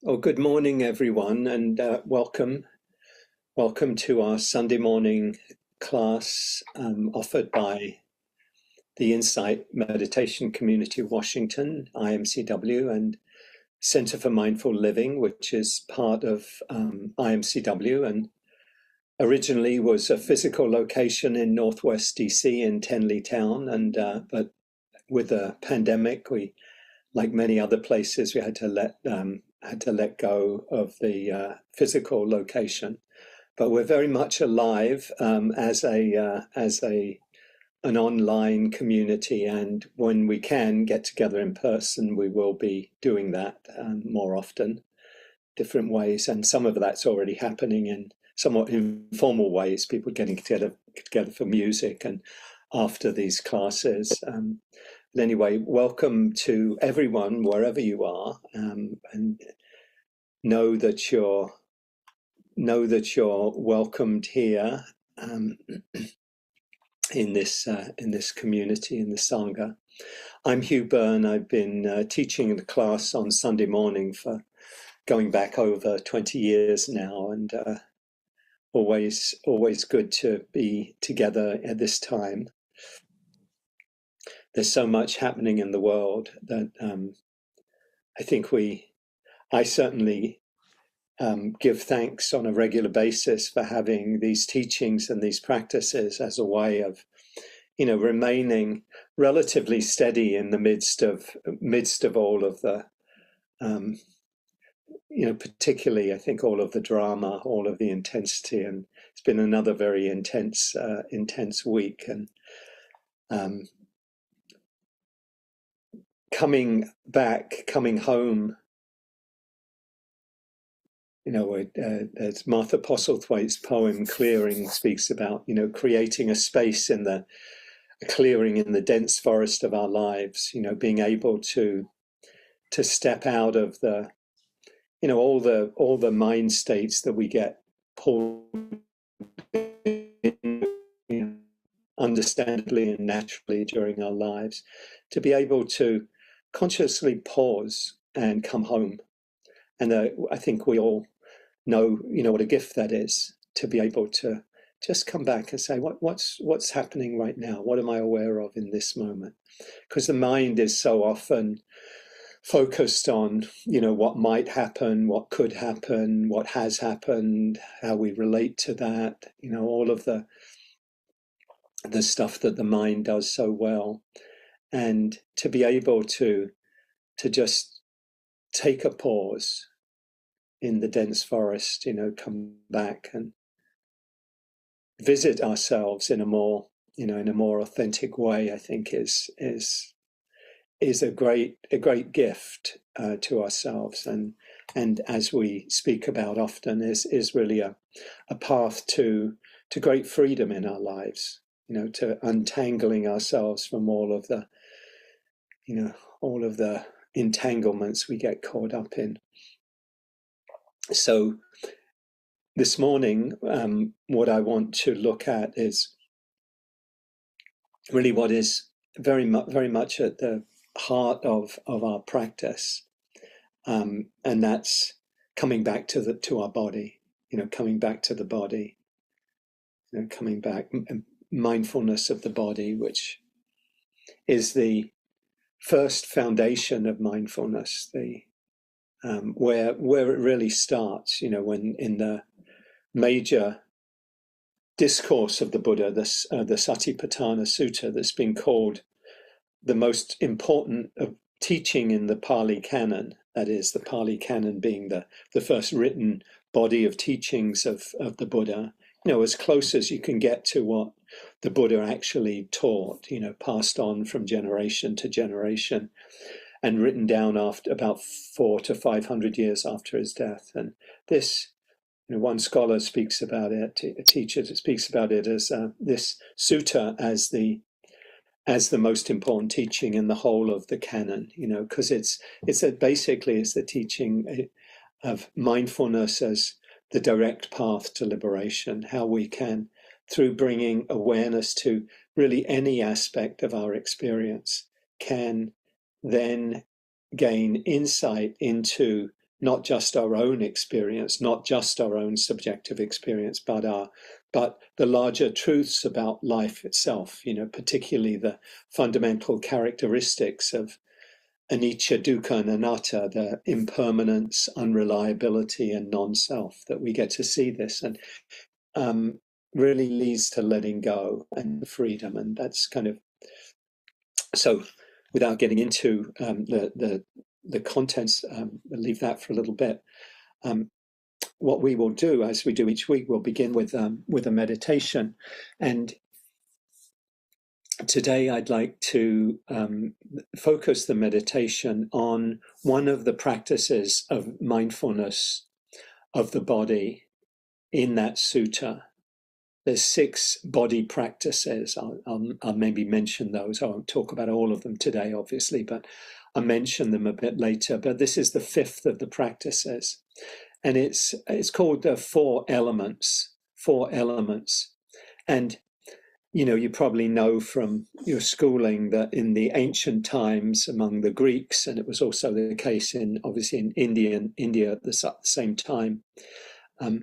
Oh, good morning, everyone, and welcome. Welcome to our Sunday morning class offered by the Insight Meditation Community of Washington, IMCW, and Center for Mindful Living, which is part of IMCW, and originally was a physical location in Northwest DC in Tenleytown, and but with the pandemic, we, like many other places, we had to let go of the physical location. But we're very much alive as an online community, and when we can get together in person, we will be doing that more often, different ways, and some of that's already happening in somewhat informal ways. People getting together for music and after these classes. But anyway, welcome to everyone wherever you are, and know that you're welcomed here in this community, in the Sangha. I'm Hugh Byrne. I've been teaching the class on Sunday morning for going back over 20 years now, and always good to be together at this time. There's so much happening in the world that I think I certainly give thanks on a regular basis for having these teachings and these practices as a way of, remaining relatively steady in the midst of all of the, particularly I think all of the drama, all of the intensity, and it's been another very intense week, and coming home. As Martha Postlethwaite's poem "Clearing" speaks about, creating a space a clearing in the dense forest of our lives. Being able to step out of the, all the mind states that we get pulled in, understandably and naturally during our lives, to be able to consciously pause and come home. And I think we all know, what a gift that is, to be able to just come back and say, what's happening right now? What am I aware of in this moment? Because the mind is so often focused on, what might happen, what could happen, what has happened, how we relate to that, all of the stuff that the mind does so well. And to be able to just take a pause in the dense forest, come back and visit ourselves in a more authentic way, I think is a great gift to ourselves, and as we speak about often, is really a path to great freedom in our lives, to untangling ourselves from all of the entanglements we get caught up in. So this morning, what I want to look at is really what is very much at the heart of our practice, and that's coming back to our body. Coming back to the body. Coming back, mindfulness of the body, which is the first foundation of mindfulness. Where it really starts. When in the major discourse of the Buddha, the Satipatthana Sutta, that's been called the most important teaching in the Pali Canon, that is, the Pali Canon being the first written body of teachings of the Buddha, as close as you can get to what the Buddha actually taught, passed on from generation to generation, and written down after about 400 to 500 years after his death. And this, one scholar speaks about it, a teacher speaks about it as this sutta as the most important teaching in the whole of the canon, because it's basically the teaching of mindfulness as the direct path to liberation, how we can, through bringing awareness to really any aspect of our experience, can then gain insight into not just our own experience, not just our own subjective experience, but the larger truths about life itself, particularly the fundamental characteristics of anicca, dukkha, and anatta, the impermanence, unreliability, and non-self, that we get to see this, and really leads to letting go and freedom. And that's kind of, so without getting into the contents, I'll leave that for a little bit. What we will do, as we do each week, we'll begin with a meditation. And today I'd like to focus the meditation on one of the practices of mindfulness of the body in that sutta. There's 6 body practices. I'll maybe mention those. I won't talk about all of them today, obviously, but I'll mention them a bit later. But this is the 5th of the practices. And it's called the 4 elements. 4 elements. And you probably know from your schooling that in the ancient times among the Greeks, and it was also the case obviously in India at the same time, they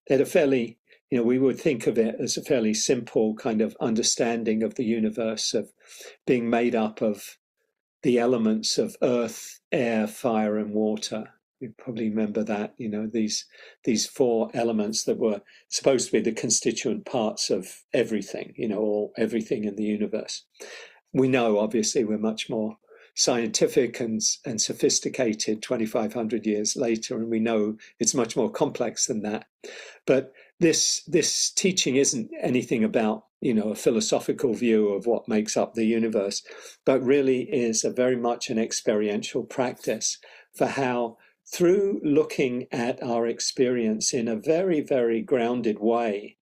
had a fairly, we would think of it as a fairly simple kind of understanding of the universe, of being made up of the elements of earth, air, fire, and water. You probably remember that, these 4 elements that were supposed to be the constituent parts of everything, or everything in the universe. We know, obviously, we're much more scientific and sophisticated 2,500 years later, and we know it's much more complex than that. But this teaching isn't anything about, a philosophical view of what makes up the universe, but really is very much an experiential practice for how, through looking at our experience in a very, very grounded way,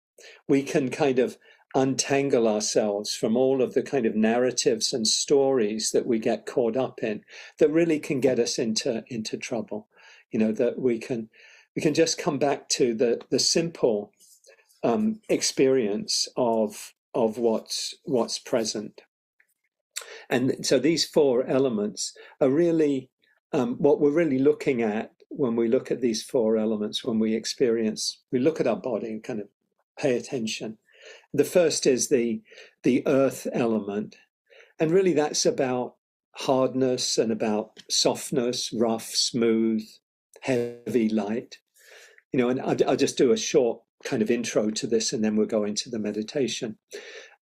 we can kind of untangle ourselves from all of the kind of narratives and stories that we get caught up in that really can get us into trouble. That we can just come back to the simple experience of what's present. And so these 4 elements are really what we're really looking at when we look at these 4 elements, when we look at our body and kind of pay attention. The first is the earth element. And really that's about hardness and about softness, rough, smooth, heavy, light. And I'll just do a short kind of intro to this, and then we'll go into the meditation.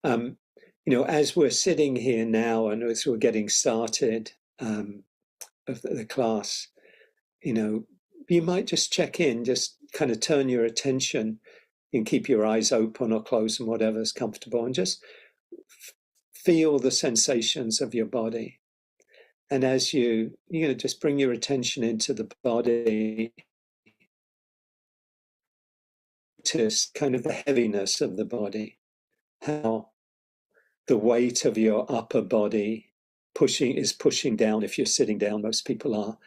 As we're sitting here now and as we're getting started of the class, you might just check in, just kind of turn your attention. You can keep your eyes open or closed and whatever's comfortable, and just feel the sensations of your body. And as you just bring your attention into the body, to kind of the heaviness of the body, how the weight of your upper body is pushing down. If you're sitting down, most people are,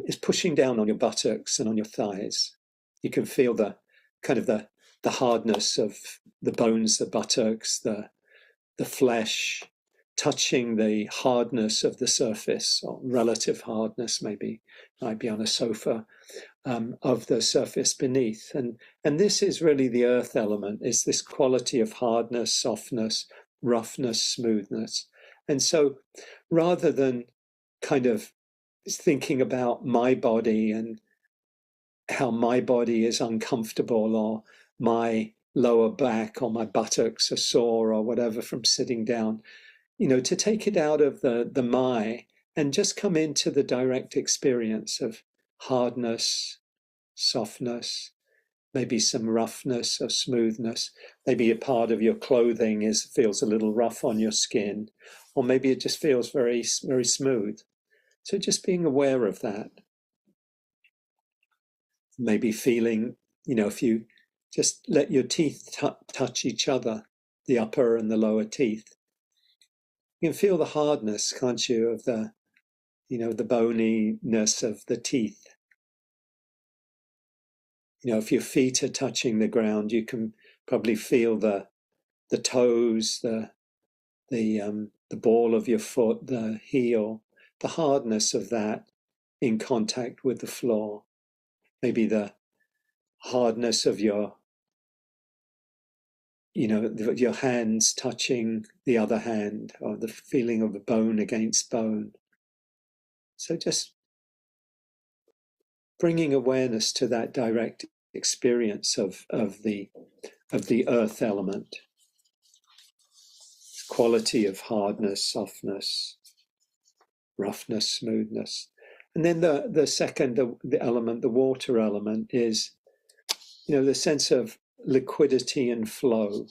is pushing down on your buttocks and on your thighs. You can feel the kind of the hardness of the bones, the buttocks, the flesh, touching the hardness of the surface, or relative hardness, maybe might be on a sofa, of the surface beneath. And this is really the earth element, is this quality of hardness, softness, roughness, smoothness. And so rather than kind of thinking about my body and how my body is uncomfortable, or my lower back or my buttocks are sore or whatever from sitting down, to take it out of the my and just come into the direct experience of hardness, softness, maybe some roughness or smoothness. Maybe a part of your clothing feels a little rough on your skin, or maybe it just feels very, very smooth. So just being aware of that. Maybe feeling, if you just let your teeth touch each other, the upper and the lower teeth, you can feel the hardness, can't you, of the boniness of the teeth. If your feet are touching the ground, you can probably feel the toes, the ball of your foot, the heel, the hardness of that in contact with the floor. maybe the hardness of your your hands touching the other hand, or the feeling of a bone against bone. So just bringing awareness to that direct experience of the earth element, quality of hardness, softness, roughness, smoothness. And then the second, the element, the water element, is the sense of liquidity and flow.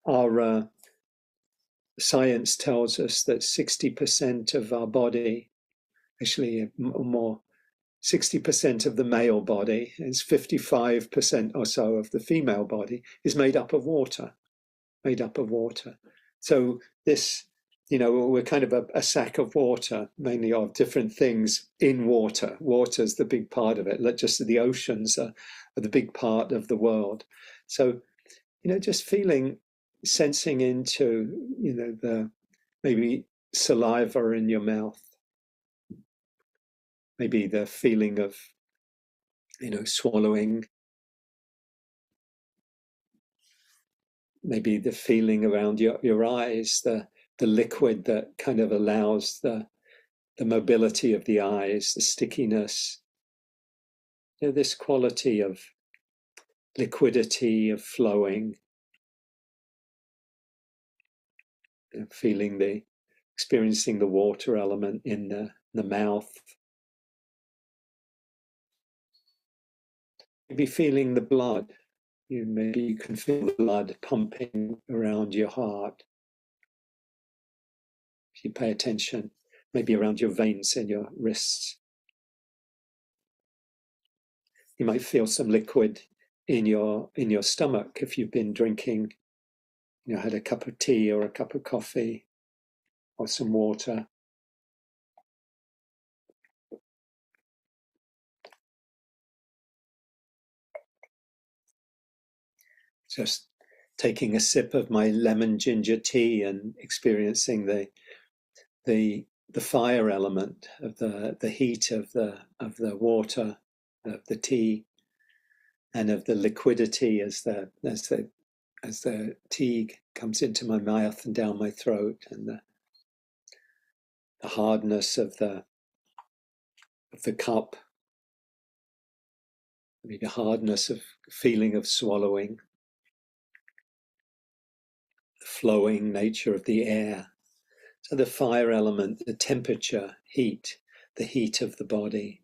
Our science tells us that 60% of our body, actually more, 60% of the male body, is 55% or so of the female body, is made up of water. So this, we're kind of a sack of water, mainly of different things in water. Water's the big part of it. Just the oceans are the big part of the world. So, just sensing into, the maybe saliva in your mouth, maybe the feeling of, swallowing, maybe the feeling around your eyes, the liquid that kind of allows the mobility of the eyes, the stickiness, this quality of liquidity, of flowing, experiencing the water element in the mouth. Maybe feeling the blood. Maybe you can feel the blood pumping around your heart. If you pay attention, maybe around your veins in your wrists. You might feel some liquid in your stomach if you've been drinking, had a cup of tea or a cup of coffee or some water. Just taking a sip of my lemon ginger tea and experiencing the fire element of the heat of the water, of the tea, and of the liquidity as the tea comes into my mouth and down my throat, and the hardness of the cup, maybe the hardness of feeling of swallowing, the flowing nature of the air. So the fire element, the temperature, heat, the heat of the body.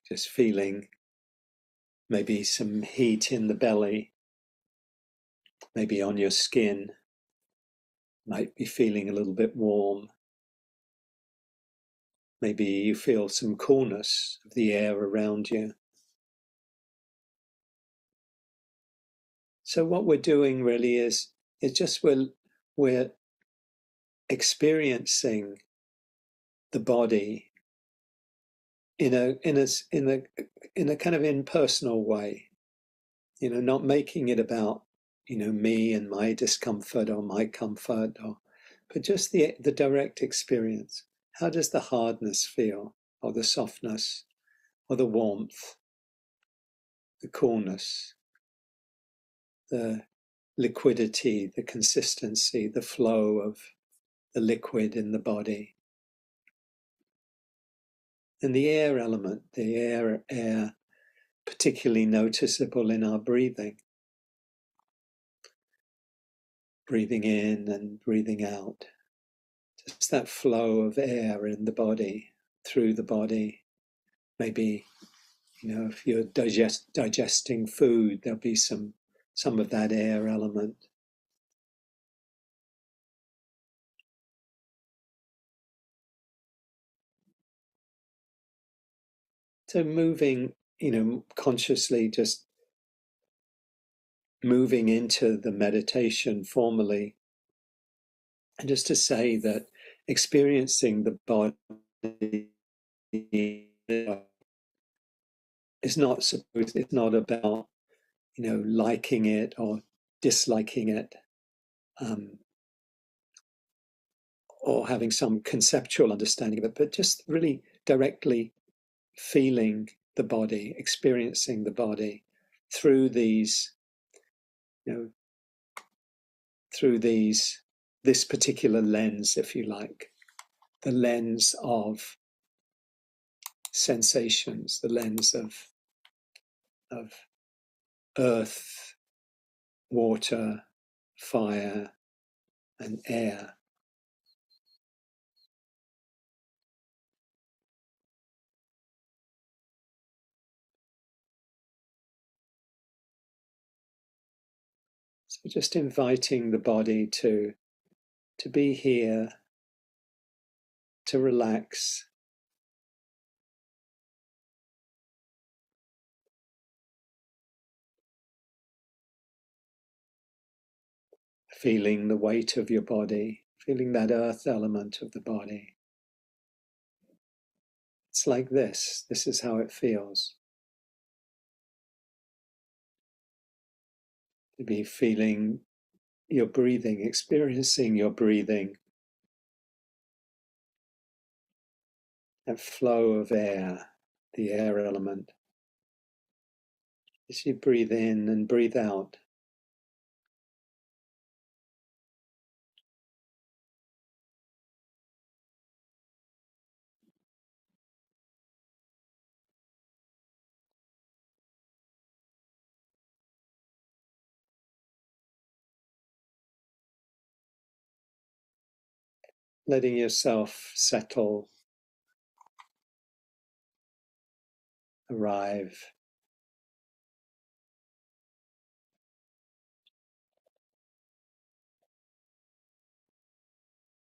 Just feeling maybe some heat in the belly, maybe on your skin, might be feeling a little bit warm. Maybe you feel some coolness of the air around you. So what we're doing really is just we're experiencing the body in a kind of impersonal way, not making it about me and my discomfort or my comfort, but just the direct experience. How does the hardness feel, or the softness, or the warmth, the coolness, the liquidity, the consistency, the flow of the liquid in the body? And the air element, the air particularly noticeable in our breathing. Breathing in and breathing out. Just that flow of air in the body, through the body. Maybe, if you're digesting food, there'll be some of that air element. So moving, consciously, just moving into the meditation formally, and just to say that experiencing the body is not supposed, it's not about, liking it or disliking it, or having some conceptual understanding of it, but just really directly feeling the body, experiencing the body through these, through this particular lens, if you like, the lens of sensations, the lens of earth, water, fire, and air. So just inviting the body to be here, to relax, feeling the weight of your body, feeling that earth element of the body. It's like this. This is how it feels. To be feeling your breathing, experiencing your breathing, that flow of air, the air element. As you breathe in and breathe out, letting yourself settle, arrive.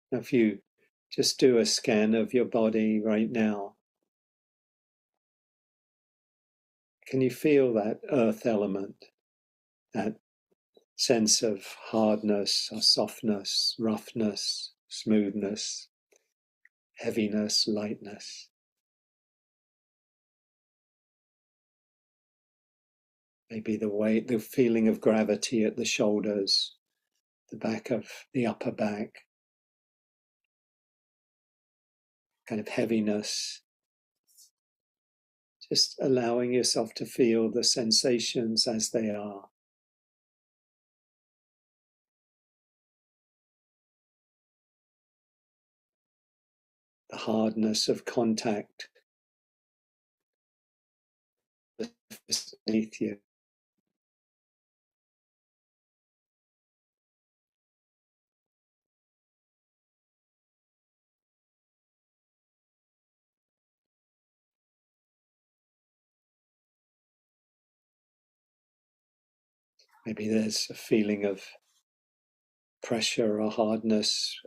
Now, if you just do a scan of your body right now, can you feel that earth element, that sense of hardness or softness, roughness, smoothness, heaviness, lightness? Maybe the weight, the feeling of gravity at the shoulders, the back of the upper back, kind of heaviness. Just allowing yourself to feel the sensations as they are. The hardness of contact beneath you. Maybe there's a feeling of pressure or hardness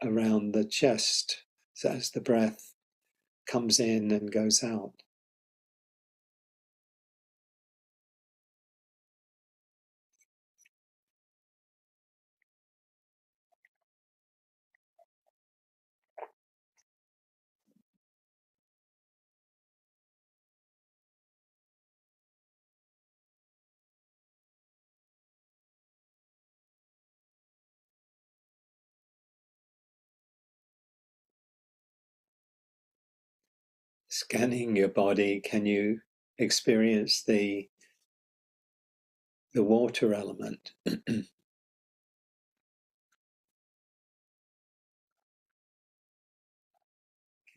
around the chest as the breath comes in and goes out. Scanning your body, can you experience the water element? Can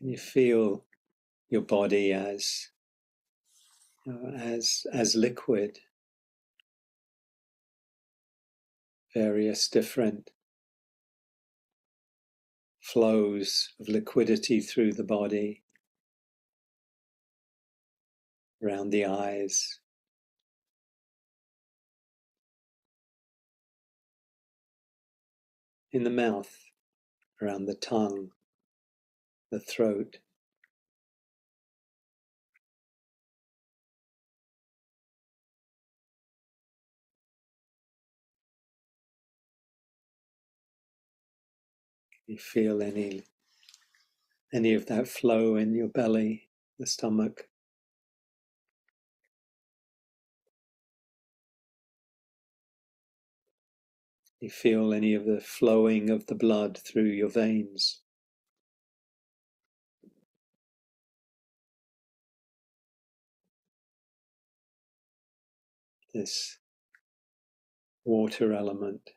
you feel your body as as liquid? Various different flows of liquidity through the body, around the eyes, in the mouth, around the tongue, the throat. You feel any of that flow in your belly, the stomach. You feel any of the flowing of the blood through your veins. this water element.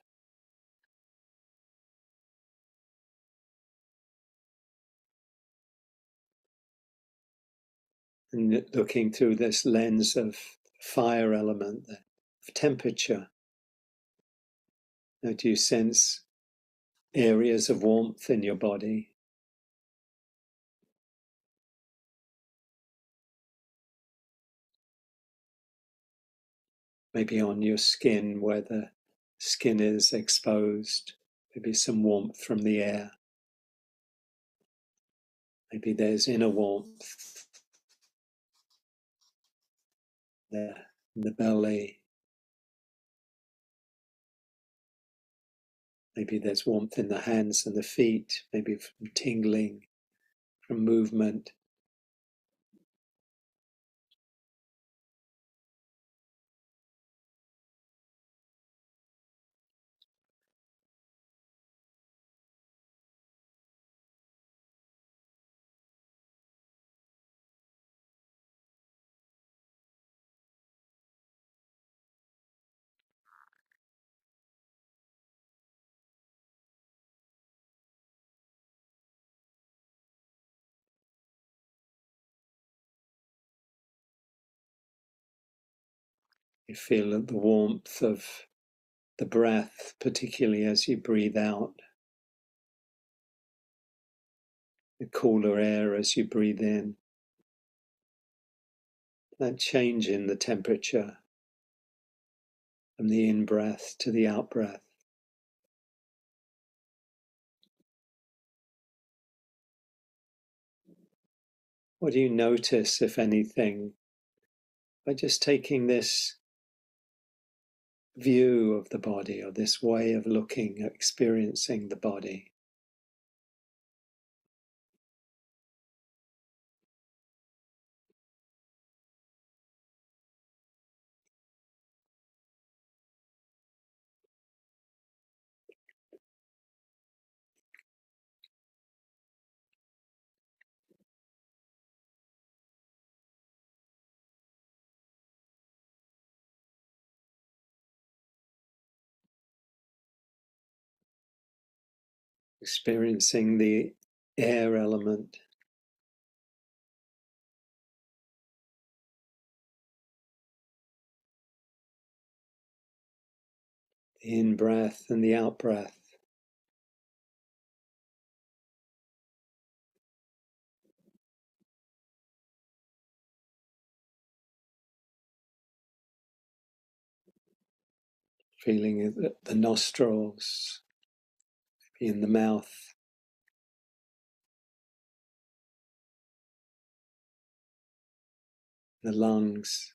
And looking through this lens of fire element, of temperature. Now, do you sense areas of warmth in your body? Maybe on your skin where the skin is exposed, maybe some warmth from the air. Maybe there's inner warmth there in the belly. Maybe there's warmth in the hands and the feet, maybe from tingling, from movement. You feel the warmth of the breath, particularly as you breathe out. The cooler air as you breathe in. That change in the temperature from the in-breath to the out-breath. What do you notice, if anything, by just taking this view of the body, or this way of looking, experiencing the body? Experiencing the air element, the in-breath and the out-breath. Feeling the nostrils, in the mouth, the lungs.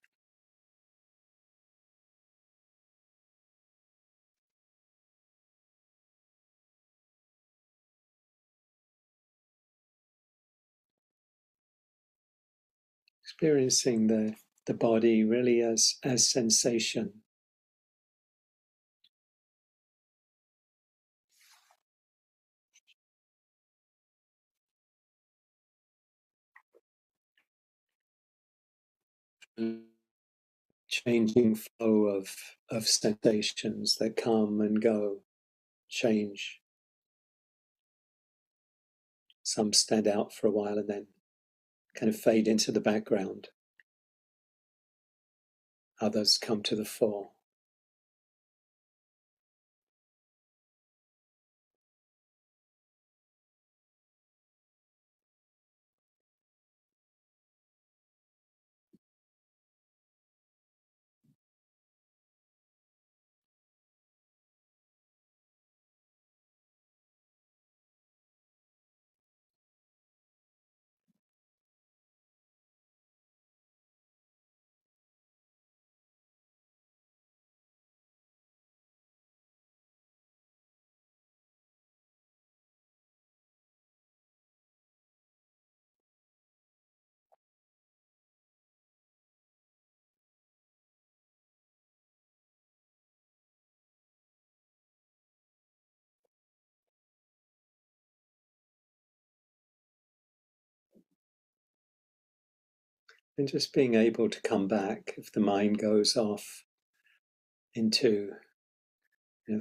Experiencing the body really as sensation. Changing flow of sensations that come and go, change. Some stand out for a while and then kind of fade into the background. Others come to the fore. And just being able to come back if the mind goes off into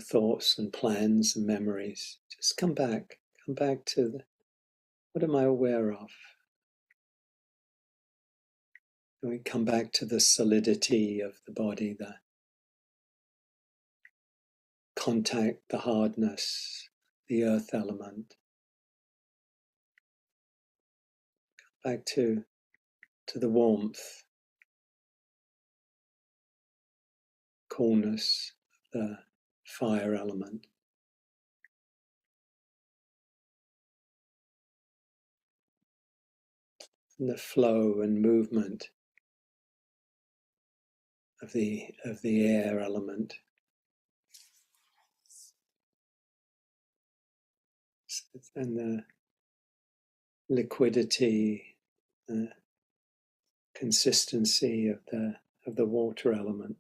thoughts and plans and memories. Just come back to what am I aware of? And we come back to the solidity of the body, the contact, the hardness, the earth element. Back to the warmth, coolness, the fire element. And the flow and movement of the air element. And the liquidity, the consistency of the water element.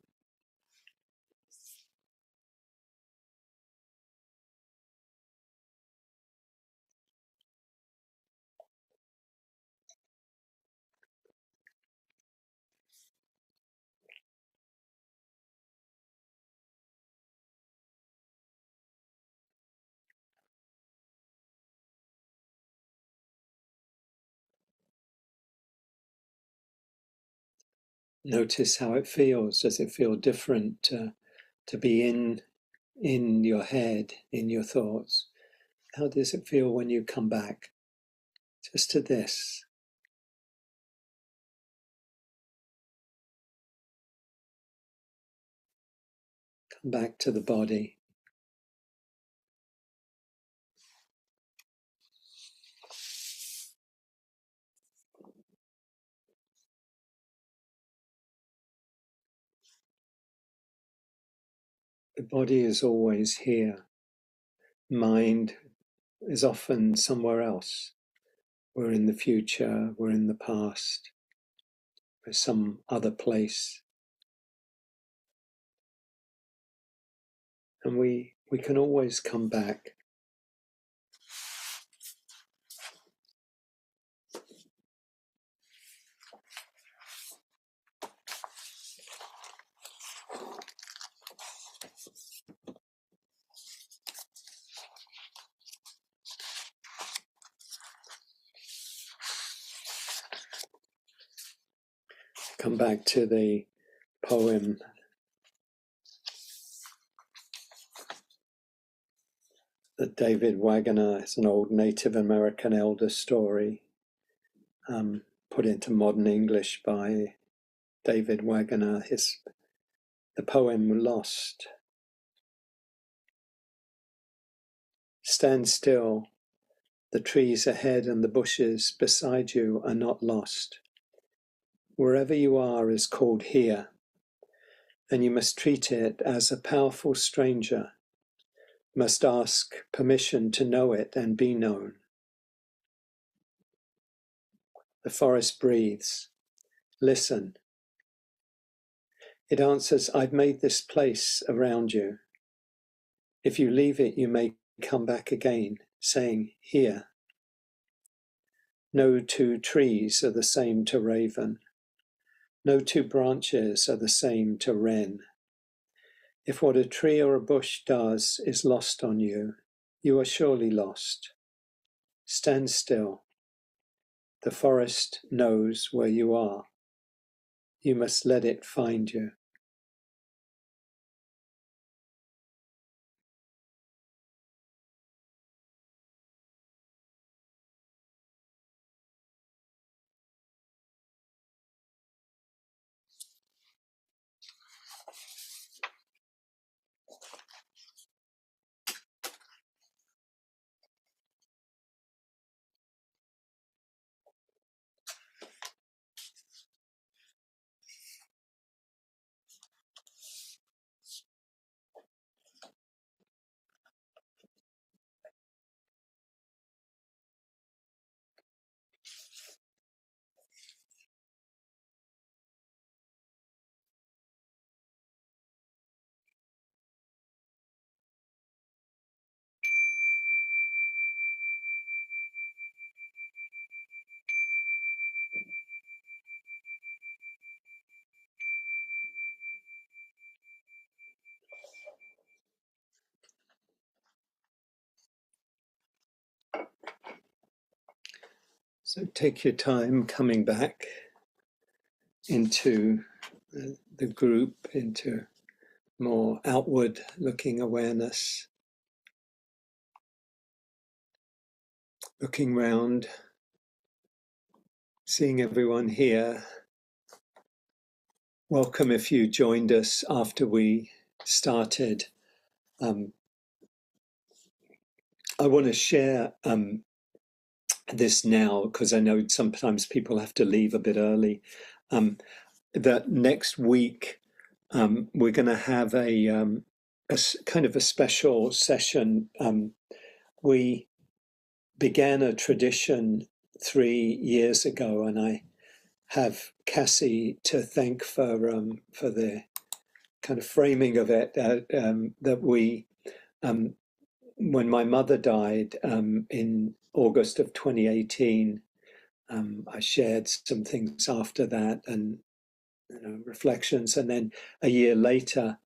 Notice how it feels. Does it feel different to be in your head, in your thoughts? How does it feel when you come back just to this? Come back to the body. The body is always here. Mind is often somewhere else. We're in the future, we're in the past, we're some other place. And we can always come back. Come back to the poem that David Wagoner, it's an old Native American elder story, put into modern English by David Wagoner. The poem Lost. Stand still. The trees ahead and the bushes beside you are not lost. Wherever you are is called here, and you must treat it as a powerful stranger, must ask permission to know it and be known. The forest breathes. Listen. It answers, I've made this place around you. If you leave it, you may come back again, saying, here. No two trees are the same to raven. No two branches are the same to wren. If what a tree or a bush does is lost on you, you are surely lost. Stand still. The forest knows where you are. You must let it find you. So take your time coming back into the group, into more outward looking awareness, looking round, seeing everyone here. Welcome if you joined us after we started. I want to share this now because I know sometimes people have to leave a bit early. That next week we're going to have a kind of a special session. We began a tradition 3 years ago, and I have Cassie to thank for the kind of framing of it. That we, when my mother died in August of 2018, I shared some things after that and reflections, and then a year later,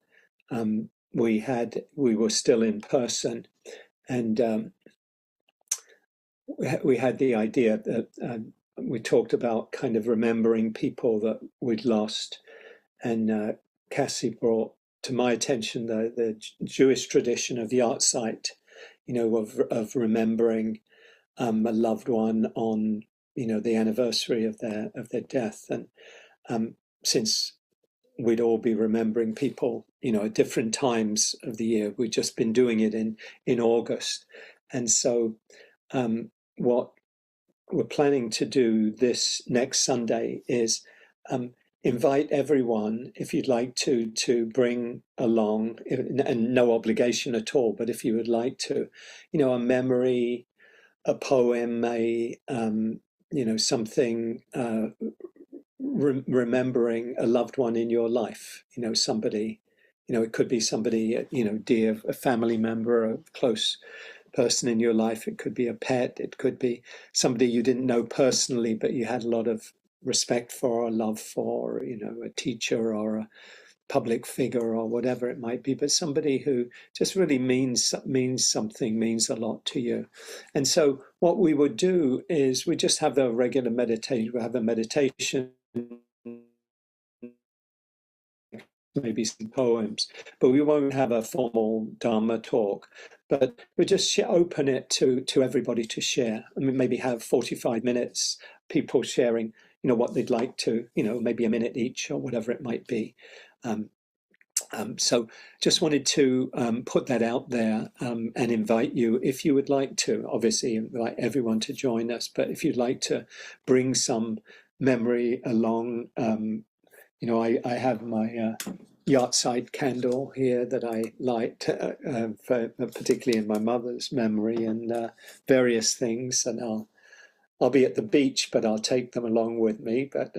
we were still in person, and we had the idea that we talked about kind of remembering people that we'd lost, and Cassie brought to my attention the Jewish tradition of yahrzeit, of remembering a loved one on the anniversary of their death, and since we'd all be remembering people at different times of the year, we've just been doing it in August, and so what we're planning to do this next Sunday is invite everyone, if you'd like to bring along, and no obligation at all, but if you would like to, a memory, a poem, something, remembering a loved one in your life, somebody, it could be somebody, dear, a family member, a close person in your life. It could be a pet. It could be somebody you didn't know personally, but you had a lot of respect for or love for, a teacher or a public figure or whatever it might be, but somebody who just really means something, means a lot to you. And so what we would do is we just have the regular meditation. We have a meditation, maybe some poems, but we won't have a formal Dharma talk. But we just open it to everybody to share. I mean, maybe have 45 minutes, people sharing, what they'd like to, maybe a minute each or whatever it might be. So just wanted to put that out there and invite you, if you would like to, obviously invite everyone to join us, but if you'd like to bring some memory along, I have my yahrzeit candle here that I light, particularly in my mother's memory, and various things. And I'll be at the beach, but I'll take them along with me. But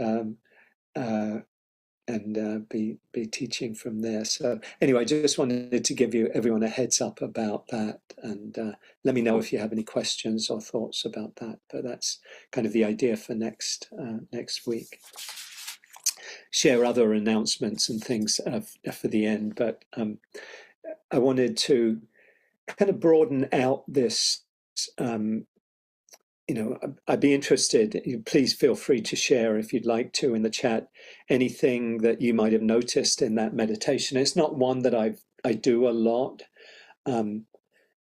be teaching from there. So anyway, I just wanted to give everyone a heads up about that, and let me know if you have any questions or thoughts about that. But that's kind of the idea for next week. Share other announcements and things for the end, but I wanted to kind of broaden out this. I'd be interested, please feel free to share if you'd like to in the chat, anything that you might have noticed in that meditation. It's not one that I do a lot.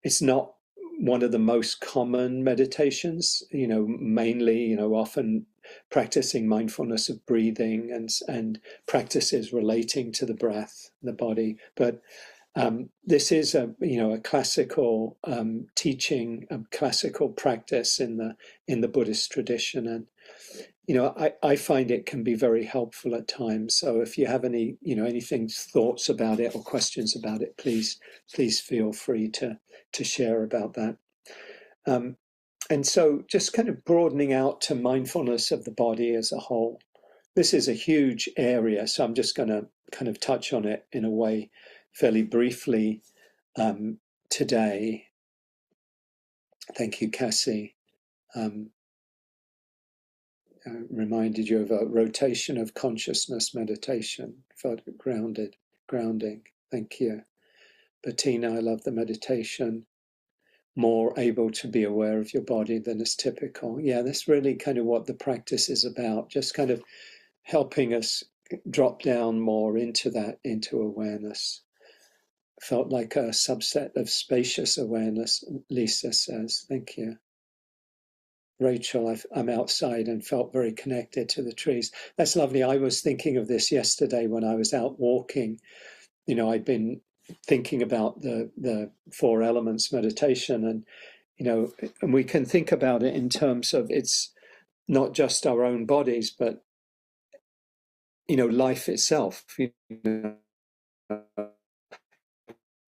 It's not one of the most common meditations, mainly, often practicing mindfulness of breathing and practices relating to the breath, the body. But this is a classical teaching, a classical practice in the Buddhist tradition, and I find it can be very helpful at times. So if you have any thoughts about it or questions about it, please feel free to share about that. And so just kind of broadening out to mindfulness of the body as a whole. This is a huge area, so I'm just going to kind of touch on it in a way fairly briefly today. Thank you, Cassie. Reminded you of a rotation of consciousness meditation for grounding. Thank you. Bettina, I love the meditation. more able to be aware of your body than is typical. Yeah, that's really kind of what the practice is about, just kind of helping us drop down more into awareness. Felt like a subset of spacious awareness, Lisa says. Thank you. Rachel, I'm outside and felt very connected to the trees. That's lovely. I was thinking of this yesterday when I was out walking. I'd been thinking about the four elements meditation, and and we can think about it in terms of it's not just our own bodies, but life itself.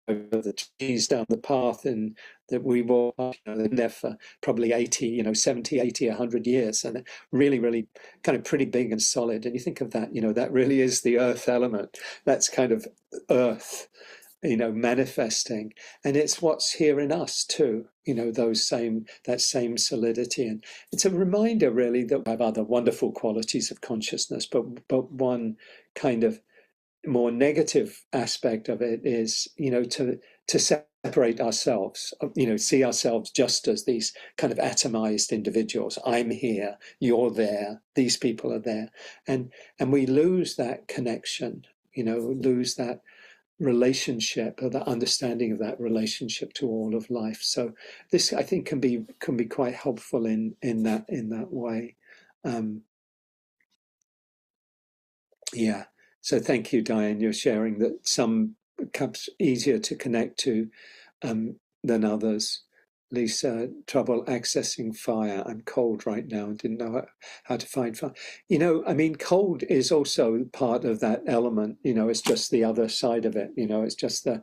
The trees down the path and that we walk, they're there for probably 80, 70, 80, 100 years, and really, really kind of pretty big and solid. And you think of that, that really is the earth element. That's kind of earth, manifesting, and it's what's here in us too. That same solidity, and it's a reminder really that we have other wonderful qualities of consciousness, but one kind of more negative aspect of it is, to separate ourselves, see ourselves just as these kind of atomized individuals. I'm here, you're there, these people are there, and we lose that connection, lose that relationship or the understanding of that relationship to all of life. So this, I think, can be quite helpful in that way. Yeah. So thank you, Diane. You're sharing that some comes easier to connect to than others. Lisa, trouble accessing fire. I'm cold right now and didn't know how to find fire. Cold is also part of that element. It's just the other side of it. It's just the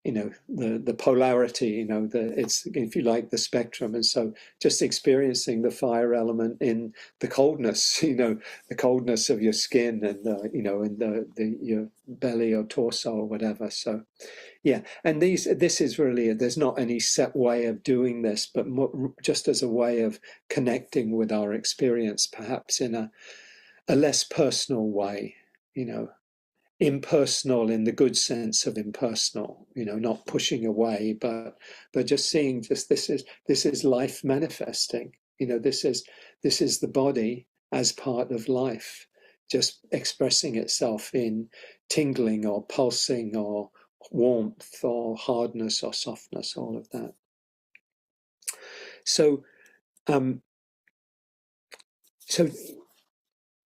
the polarity, it's, if you like, the spectrum. And so just experiencing the fire element in the coldness, the coldness of your skin and in your belly or torso or whatever. So yeah, and this is really, there's not any set way of doing this, but more, just as a way of connecting with our experience, perhaps in a less personal way, impersonal in the good sense of impersonal, not pushing away, but just seeing just this is life manifesting. This is the body as part of life, just expressing itself in tingling or pulsing or warmth or hardness or softness, all of that. So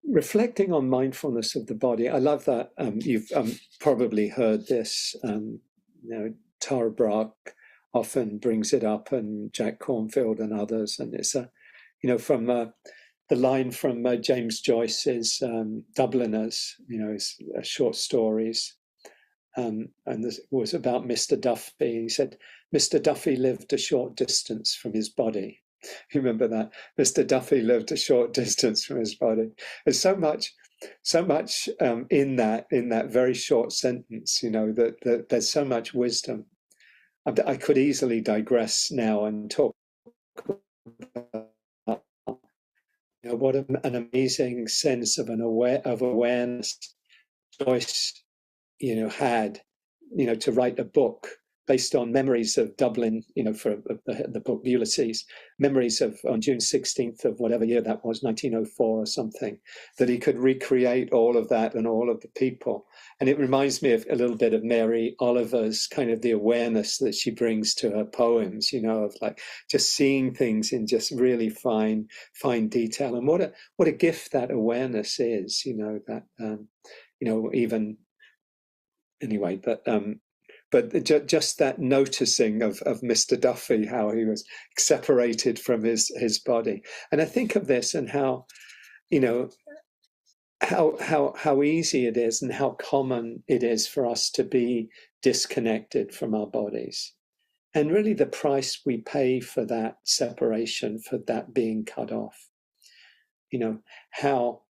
reflecting on mindfulness of the body, I love that. You've probably heard this. Tara Brach often brings it up, and Jack Cornfield and others. And it's from the line from James Joyce's Dubliners, his short stories. And this was about Mr. Duffy. He said, Mr. Duffy lived a short distance from his body. You remember that? Mr. Duffy lived a short distance from his body. There's so much in that very short sentence, that there's so much wisdom. I could easily digress now and talk about what an amazing sense of awareness Joyce had, to write a book based on memories of Dublin, for the book Ulysses, memories of on June 16th of whatever year that was, 1904 or something, that he could recreate all of that and all of the people. And it reminds me of a little bit of Mary Oliver's kind of the awareness that she brings to her poems, of like just seeing things in just really fine detail. And what a gift that awareness is, that, even anyway, but just that noticing of Mr. Duffy, how he was separated from his body. And I think of this and how, how easy it is and how common it is for us to be disconnected from our bodies. And really the price we pay for that separation, for that being cut off. How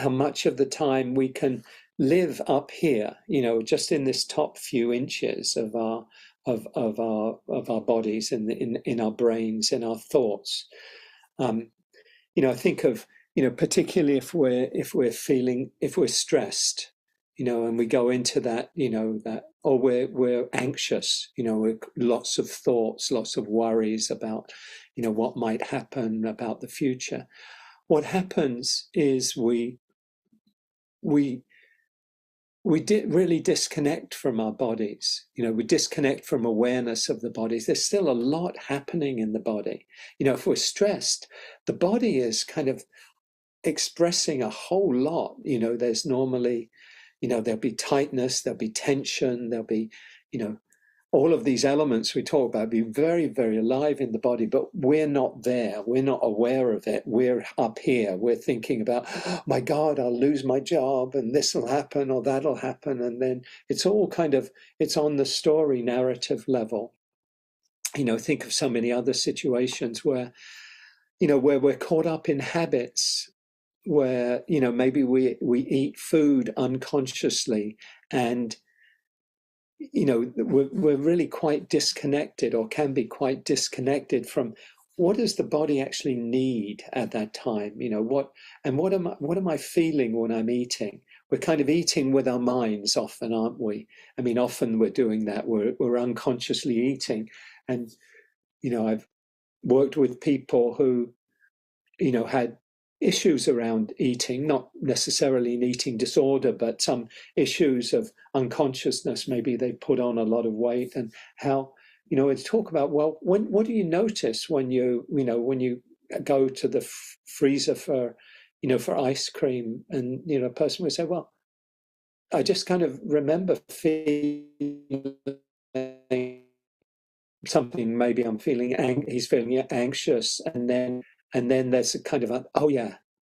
much of the time we can live up here, just in this top few inches of our bodies, in our brains, in our thoughts. I think of, particularly if we're stressed, and we go into that, that, or we're anxious, with lots of thoughts, lots of worries about, what might happen, about the future. What happens is we really disconnect from our bodies. We disconnect from awareness of the bodies. There's still a lot happening in the body. If we're stressed, the body is kind of expressing a whole lot. There's normally, there'll be tightness, there'll be tension, there'll be, all of these elements we talk about be very, very alive in the body, but we're not there. We're not aware of it. We're up here. We're thinking about, oh my God, I'll lose my job and this will happen or that'll happen. And then it's all it's on the story narrative level. Think of so many other situations where we're caught up in habits, where maybe we eat food unconsciously, and we're really quite disconnected, or can be quite disconnected from what does the body actually need at that time. What am I feeling when I'm eating? We're kind of eating with our minds often, aren't we? I mean, often we're doing that. We're unconsciously eating, and I've worked with people who had issues around eating, not necessarily an eating disorder, but some issues of unconsciousness. Maybe they put on a lot of weight, and how, it's talk about, well, what do you notice when you go to the freezer for ice cream, and, a person would say, well, I just kind of remember feeling something, maybe I'm feeling, he's feeling anxious, and then there's a kind of oh yeah,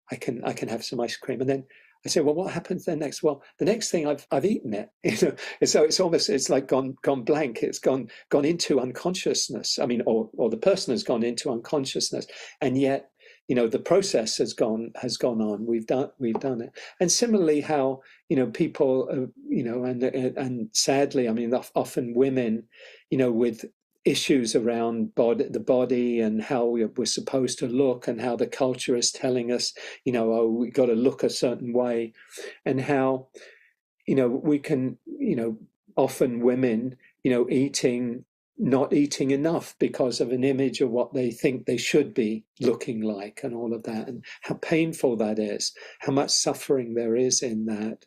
I can have some ice cream, and then I say, well, what happens then next? Well, the next thing I've eaten it, and so it's like gone blank. It's gone into unconsciousness. I mean, or the person has gone into unconsciousness, and yet the process has gone on. We've done it, and similarly, how people, and sadly, I mean, often women, with issues around the body and how we're supposed to look, and how the culture is telling us, oh, we got to look a certain way, and how, we can, often women, not eating enough because of an image of what they think they should be looking like, and all of that, and how painful that is, how much suffering there is in that.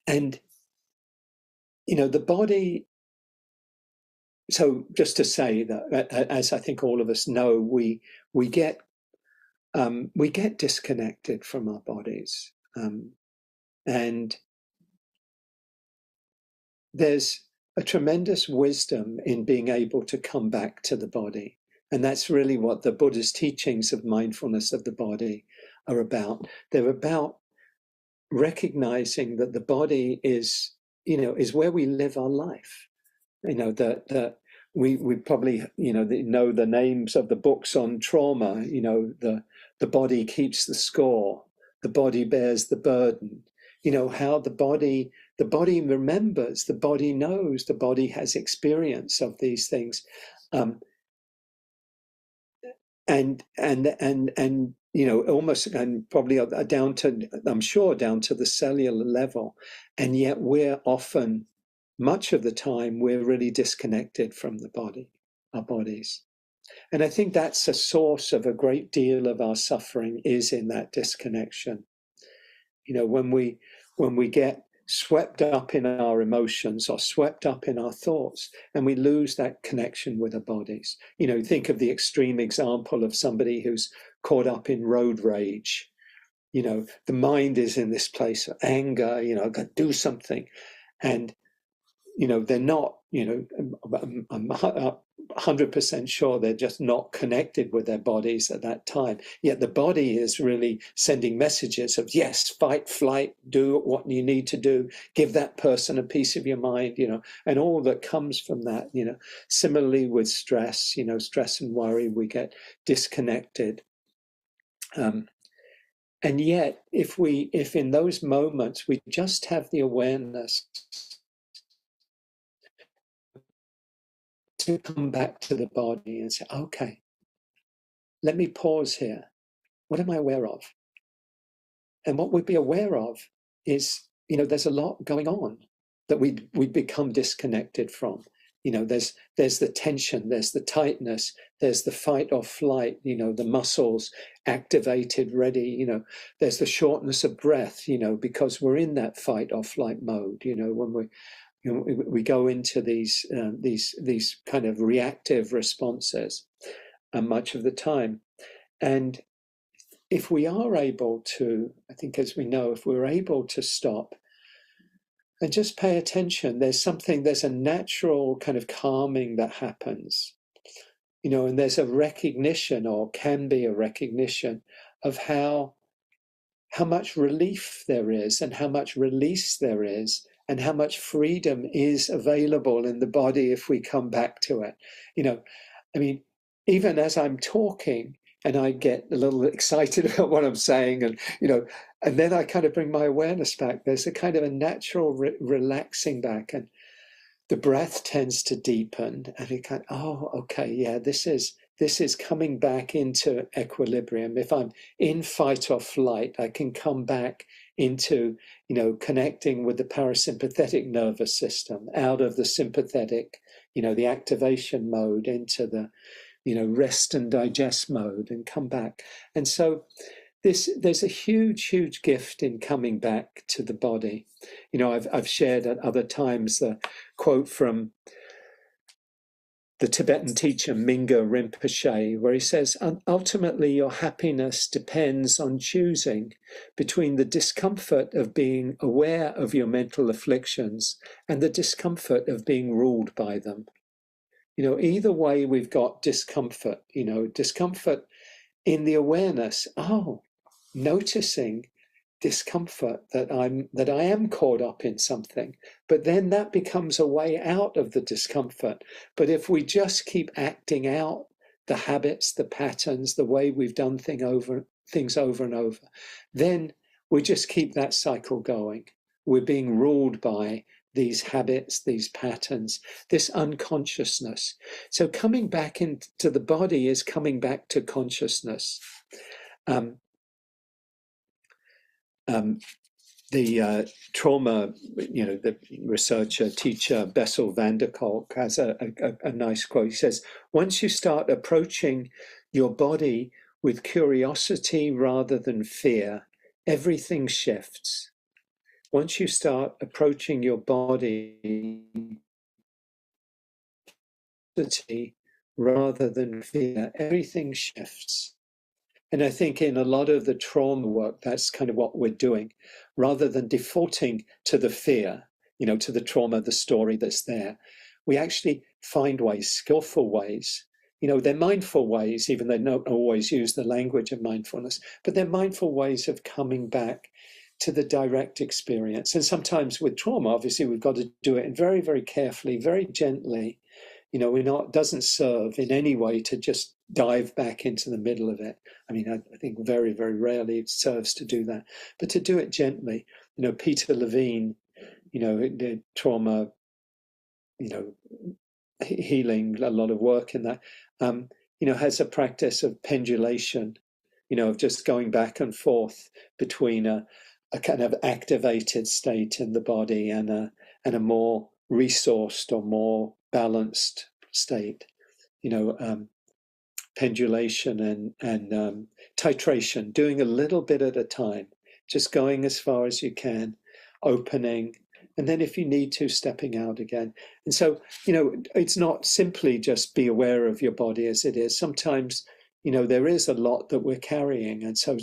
And the body. So just to say that, as I think all of us know, we get disconnected from our bodies, and there's a tremendous wisdom in being able to come back to the body, and that's really what the Buddhist teachings of mindfulness of the body are about. They're about recognizing that the body is where we live our life. That we probably know the names of the books on trauma. The body keeps the score, the body bears the burden. How the body remembers, the body knows, the body has experience of these things, and almost, and probably down to, I'm sure, down to the cellular level, and yet we're often, much of the time, we're really disconnected from the body, our bodies. And I think that's a source of a great deal of our suffering, is in that disconnection. When we get swept up in our emotions, or swept up in our thoughts, and we lose that connection with our bodies. Think of the extreme example of somebody who's caught up in road rage. The mind is in this place of anger, I've got to do something. And they're not, I'm 100% sure they're just not connected with their bodies at that time. Yet the body is really sending messages of, yes, fight, flight, do what you need to do, give that person a piece of your mind, and all that comes from that. Similarly with stress, stress and worry, we get disconnected. And yet, if in those moments we just have the awareness to come back to the body and say, okay, let me pause here. What am I aware of? And what we'd be aware of is, there's a lot going on that we become disconnected from. There's the tension, there's the tightness, there's the fight or flight, the muscles activated, ready, there's the shortness of breath, because we're in that fight or flight mode, when we go into these kind of reactive responses much of the time. And if we are able to, I think, as we know, if we're able to stop and just pay attention, there's a natural kind of calming that happens, and there's a recognition, or can be a recognition, of how much relief there is and how much release there is and how much freedom is available in the body if we come back to it. I mean, even as I'm talking, and I get a little excited about what I'm saying, and and then I kind of bring my awareness back. There's a kind of a natural relaxing back, and the breath tends to deepen, and it kind of, oh, okay, yeah, this is coming back into equilibrium. If I'm in fight or flight, I can come back into, connecting with the parasympathetic nervous system, out of the sympathetic, the activation mode, into the rest and digest mode, and come back. And so there's a huge gift in coming back to the body. I've shared at other times the quote from the Tibetan teacher Mingyur Rinpoche, where he says, ultimately your happiness depends on choosing between the discomfort of being aware of your mental afflictions and the discomfort of being ruled by them. Either way, we've got discomfort, discomfort in the awareness, noticing discomfort that I am caught up in something, but then that becomes a way out of the discomfort. But if we just keep acting out the habits, the patterns, the way we've done things over and over, then we just keep that cycle going. We're being ruled by these habits, these patterns, this unconsciousness. So coming back into the body is coming back to consciousness. The trauma, the researcher, teacher Bessel van der Kolk has a nice quote. He says, once you start approaching your body with curiosity rather than fear, everything shifts. Once you start approaching your body rather than fear, everything shifts. And I think in a lot of the trauma work, that's kind of what we're doing. Rather than defaulting to the fear, to the trauma, the story that's there, we actually find ways, skillful ways. They're mindful ways, even though they don't always use the language of mindfulness, but they're mindful ways of coming back to the direct experience. And sometimes with trauma, obviously, we've got to do it very, very carefully, very gently. It doesn't serve in any way to just dive back into the middle of it. I mean, I think very, very rarely it serves to do that, but to do it gently. Peter Levine, did trauma, healing, a lot of work in that, has a practice of pendulation, of just going back and forth between a kind of activated state in the body and a more resourced or more balanced state, pendulation and titration, doing a little bit at a time, just going as far as you can, opening, and then if you need to, stepping out again. And so, it's not simply just be aware of your body as it is. Sometimes, there is a lot that we're carrying, and so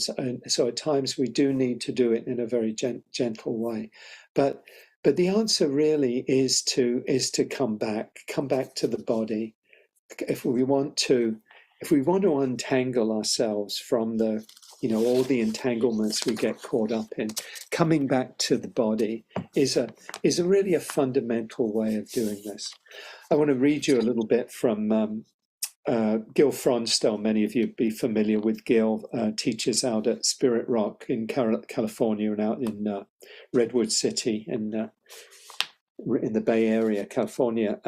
at times we do need to do it in a very gentle way. But the answer really is to come back to the body. If we want to untangle ourselves from the, all the entanglements we get caught up in, coming back to the body is really a fundamental way of doing this. I want to read you a little bit from Gil Fronstel. Many of you be familiar with Gil, teaches out at Spirit Rock in California and out in Redwood City in the Bay Area, California.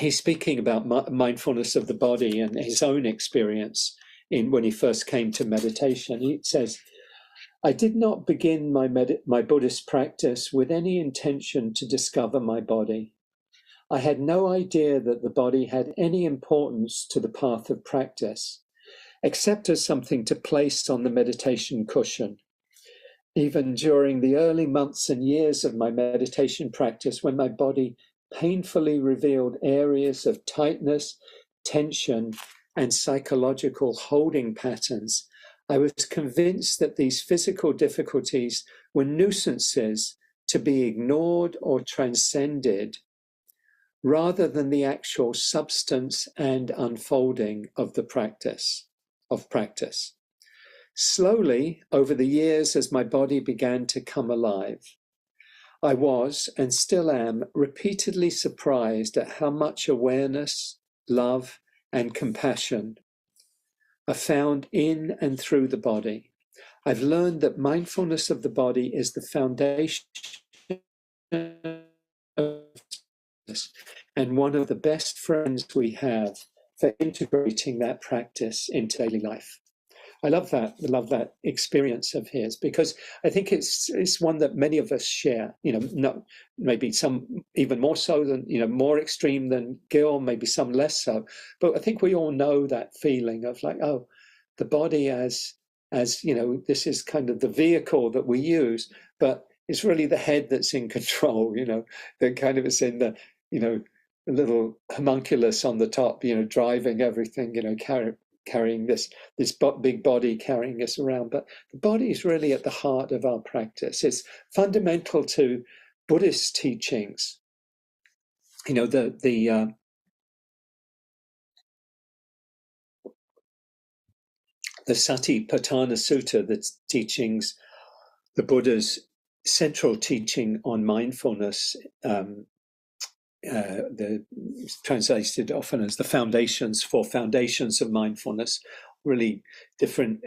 He's speaking about mindfulness of the body and his own experience when he first came to meditation. He says, "I did not begin my Buddhist practice with any intention to discover my body. I had no idea that the body had any importance to the path of practice, except as something to place on the meditation cushion. Even during the early months and years of my meditation practice, when my body painfully revealed areas of tightness, tension, and psychological holding patterns, I was convinced that these physical difficulties were nuisances to be ignored or transcended, rather than the actual substance and unfolding of the practice. Slowly, over the years, as my body began to come alive, I was, and still am, repeatedly surprised at how much awareness, love, and compassion are found in and through the body. I've learned that mindfulness of the body is the foundation of this, and one of the best friends we have for integrating that practice into daily life." I love that. I love that experience of his, because I think it's one that many of us share. Not maybe some even more so than more extreme than Gil, maybe some less so. But I think we all know that feeling of like, oh, the body as this is kind of the vehicle that we use, but it's really the head that's in control. That kind of is in the a little homunculus on the top, driving everything. Carrying this big body carrying us around. But the body is really at the heart of our practice. It's fundamental to Buddhist teachings. The Satipatthana Sutta, the teachings, the Buddha's central teaching on mindfulness, the translated often as the foundations of mindfulness, really different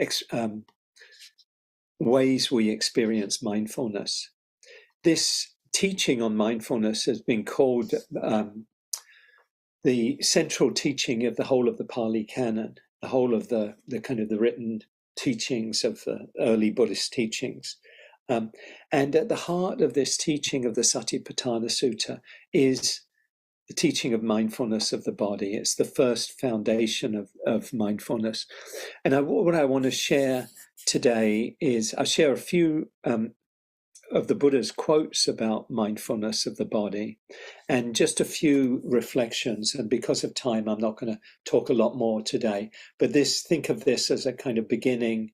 ways we experience mindfulness. This teaching on mindfulness has been called the central teaching of the whole of the Pali Canon, the whole of the kind of the written teachings of the early Buddhist teachings. And at the heart of this teaching of the Satipatthana Sutta is the teaching of mindfulness of the body. It's the first foundation of mindfulness. And what I want to share today is I'll share a few of the Buddha's quotes about mindfulness of the body and just a few reflections. And because of time, I'm not going to talk a lot more today. But think of this as a kind of beginning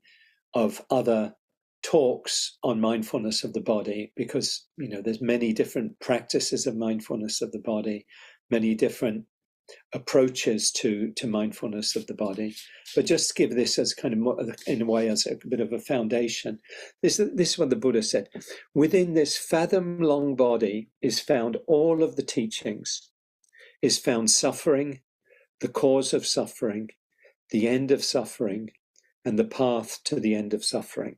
of other talks on mindfulness of the body, because there's many different practices of mindfulness of the body, many different approaches to mindfulness of the body. But just give this as kind of, in a way, as a bit of a foundation. This is what the Buddha said: within this fathom-long body is found all of the teachings, is found suffering, the cause of suffering, the end of suffering, and the path to the end of suffering.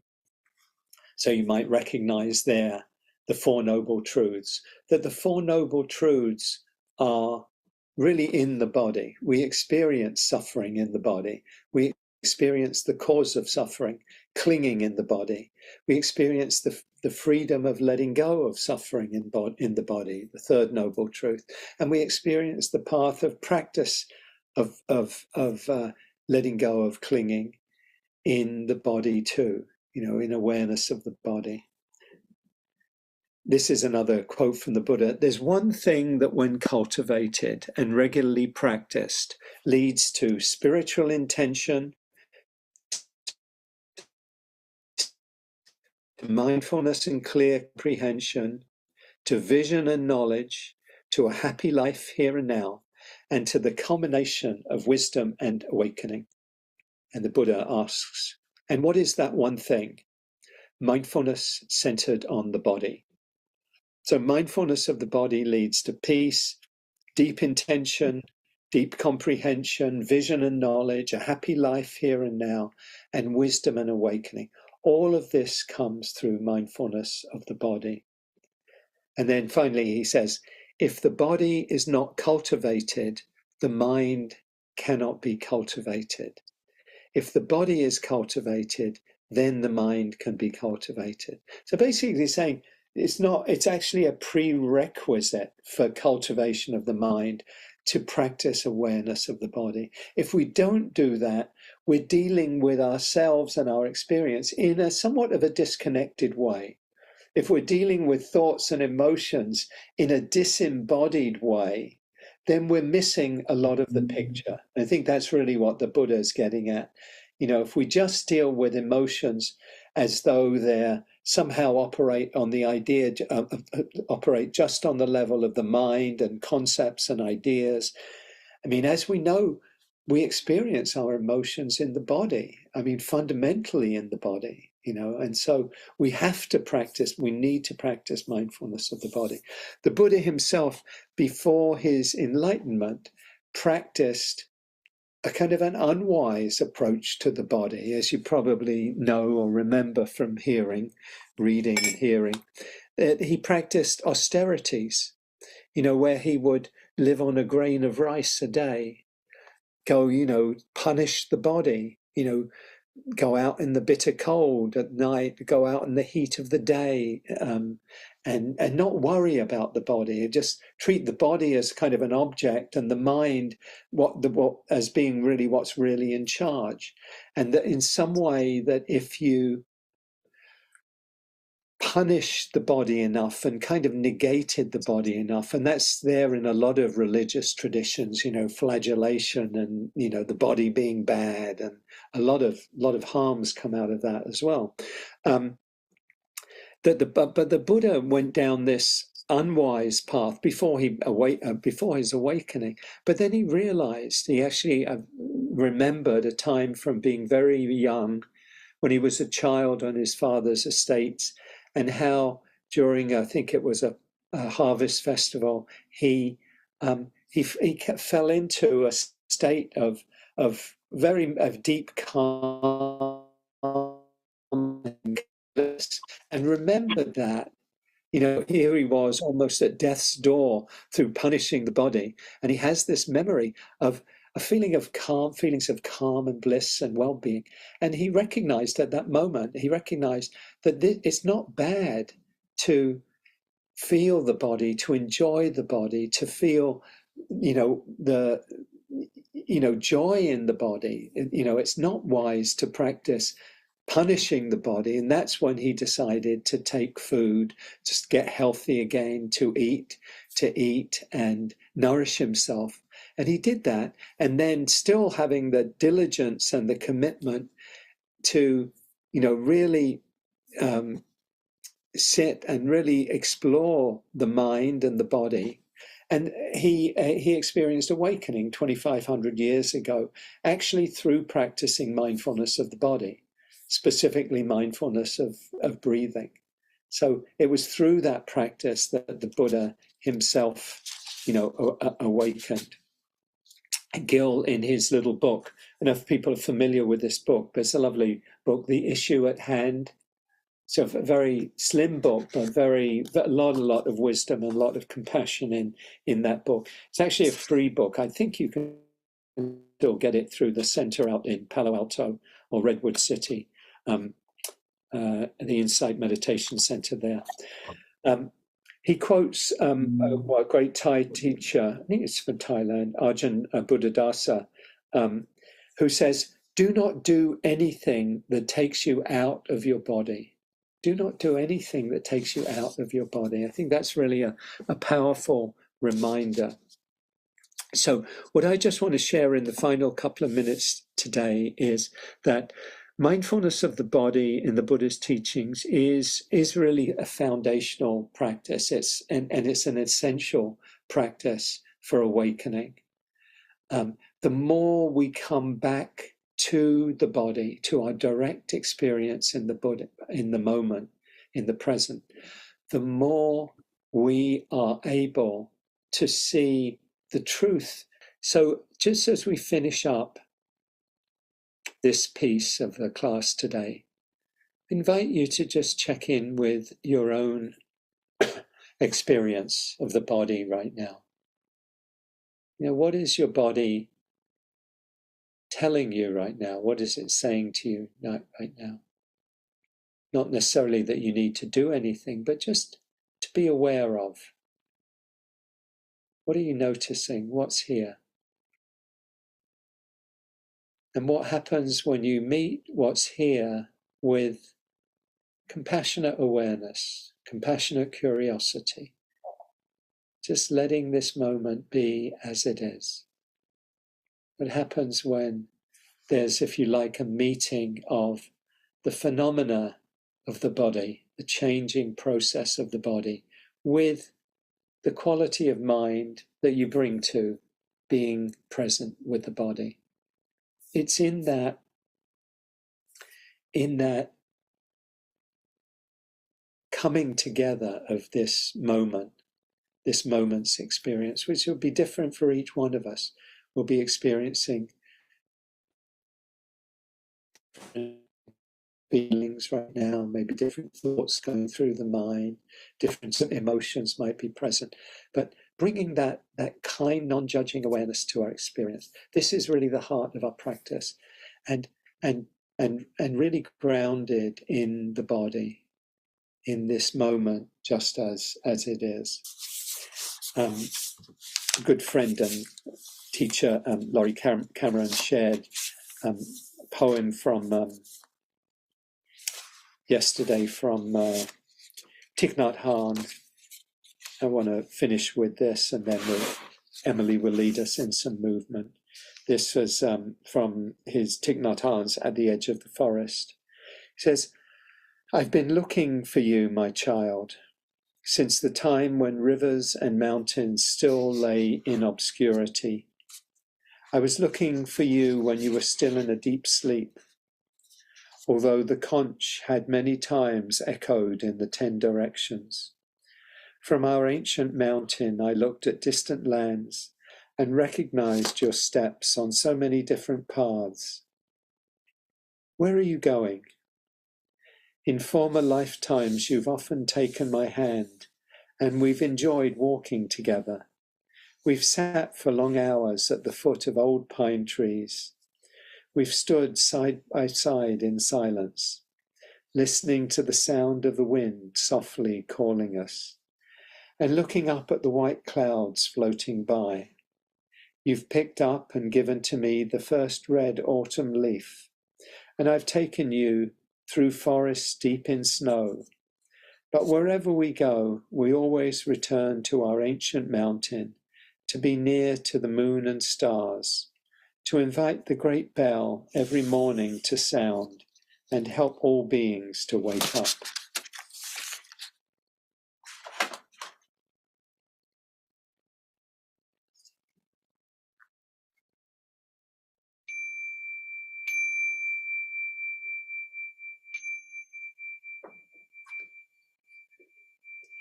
So you might recognize there the Four Noble Truths, that the Four Noble Truths are really in the body. We experience suffering in the body. We experience the cause of suffering, clinging in the body. We experience the freedom of letting go of suffering in the body, the Third Noble Truth. And we experience the path of practice of letting go of clinging in the body too, in awareness of the body. This is another quote from the Buddha. There's one thing that, when cultivated and regularly practiced, leads to spiritual intention, to mindfulness and clear comprehension, to vision and knowledge, to a happy life here and now, and to the culmination of wisdom and awakening. And the Buddha asks, and what is that one thing? Mindfulness centered on the body. So mindfulness of the body leads to peace, deep intention, deep comprehension, vision and knowledge, a happy life here and now, and wisdom and awakening. All of this comes through mindfulness of the body. And then finally he says, if the body is not cultivated, the mind cannot be cultivated. If the body is cultivated, then the mind can be cultivated. So basically saying it's actually a prerequisite for cultivation of the mind to practice awareness of the body. If we don't do that, we're dealing with ourselves and our experience in a somewhat of a disconnected way. If we're dealing with thoughts and emotions in a disembodied way, then we're missing a lot of the picture. I think that's really what the Buddha is getting at. If we just deal with emotions as though they're somehow operate on the idea, operate just on the level of the mind and concepts and ideas. I mean, as we know, we experience our emotions in the body. I mean, fundamentally in the body, and so we need to practice mindfulness of the body. The Buddha himself, before his enlightenment, practiced a kind of an unwise approach to the body, as you probably know or remember from reading and hearing. That he practiced austerities, where he would live on a grain of rice a day, go, punish the body, go out in the bitter cold at night, go out in the heat of the day, and not worry about the body. Just treat the body as kind of an object, and the mind as being really what's really in charge. And that in some way, that if you punished the body enough and kind of negated the body enough, and that's there in a lot of religious traditions, flagellation and the body being bad, and a lot of harms come out of that as well. But the Buddha went down this unwise path before his awakening, but then he realized, he actually remembered a time from being very young, when he was a child on his father's estates, and how during, I think it was a harvest festival, he fell into a state of deep calm and remembered that here he was almost at death's door through punishing the body, and he has this memory of a feelings of calm and bliss and well-being. And he recognized at that moment, that it's not bad to feel the body, to enjoy the body, to feel, the joy in the body. It's not wise to practice punishing the body. And that's when he decided to take food, to get healthy again, to eat and nourish himself. And he did that, and then still having the diligence and the commitment to, really sit and really explore the mind and the body. And he experienced awakening 2,500 years ago, actually through practicing mindfulness of the body, specifically mindfulness of breathing. So it was through that practice that the Buddha himself, awakened. Gill, in his little book, I don't know if people are familiar with this book, but it's a lovely book, The Issue at Hand. So a very slim book, but a lot of wisdom and a lot of compassion in that book. It's actually a free book. I think you can still get it through the center out in Palo Alto or Redwood City, the Insight Meditation Center there. He quotes a great Thai teacher, I think it's from Thailand, Ajahn Buddhadasa, who says, "Do not do anything that takes you out of your body." Do not do anything that takes you out of your body. I think that's really a powerful reminder. So what I just want to share in the final couple of minutes today is that mindfulness of the body in the Buddhist teachings is really a foundational practice. It's an essential practice for awakening. The more we come back to the body, to our direct experience in the Buddha, in the moment, in the present, the more we are able to see the truth. So just as we finish up this piece of the class today, I invite you to just check in with your own experience of the body right now. What is your body telling you right now? What is it saying to you right now? Not necessarily that you need to do anything, but just to be aware of. What are you noticing? What's here? And what happens when you meet what's here with compassionate awareness, compassionate curiosity? Just letting this moment be as it is. What happens when there's, if you like, a meeting of the phenomena of the body, the changing process of the body, with the quality of mind that you bring to being present with the body? It's in that coming together of this moment, this moment's experience, which will be different for each one of us. We'll be experiencing feelings right now, maybe different thoughts going through the mind, different emotions might be present, but bringing that kind, non-judging awareness to our experience. This is really the heart of our practice, and really grounded in the body, in this moment, just as it is. A good friend and teacher, Laurie Cameron, shared a poem from yesterday from Thich Nhat Hanh. I want to finish with this, and then Emily will lead us in some movement. This was from his Thich Nhat Hanh's At the Edge of the Forest. He says, "I've been looking for you, my child, since the time when rivers and mountains still lay in obscurity. I was looking for you when you were still in a deep sleep, although the conch had many times echoed in the 10 directions. From our ancient mountain, I looked at distant lands and recognized your steps on so many different paths. Where are you going? In former lifetimes, you've often taken my hand, and we've enjoyed walking together. We've sat for long hours at the foot of old pine trees. We've stood side by side in silence, listening to the sound of the wind softly calling us, and looking up at the white clouds floating by. You've picked up and given to me the first red autumn leaf, and I've taken you through forests deep in snow. But wherever we go, we always return to our ancient mountain, to be near to the moon and stars, to invite the great bell every morning to sound and help all beings to wake up."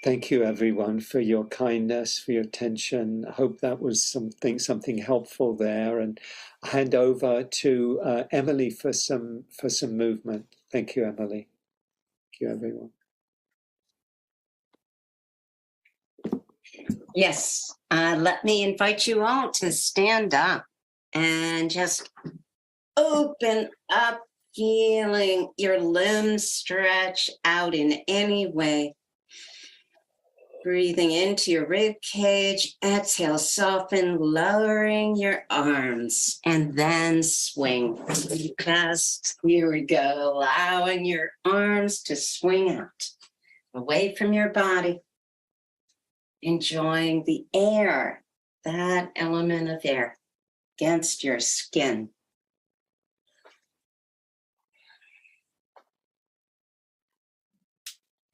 Thank you, everyone, for your kindness, for your attention. I hope that was something helpful there. And I'll hand over to Emily for some movement. Thank you, Emily. Thank you, everyone. Yes, let me invite you all to stand up and just open up, feeling your limbs stretch out in any way. Breathing into your rib cage, exhale, soften, lowering your arms, and then swing. Just, here we go, allowing your arms to swing out, away from your body, enjoying the air, that element of air against your skin.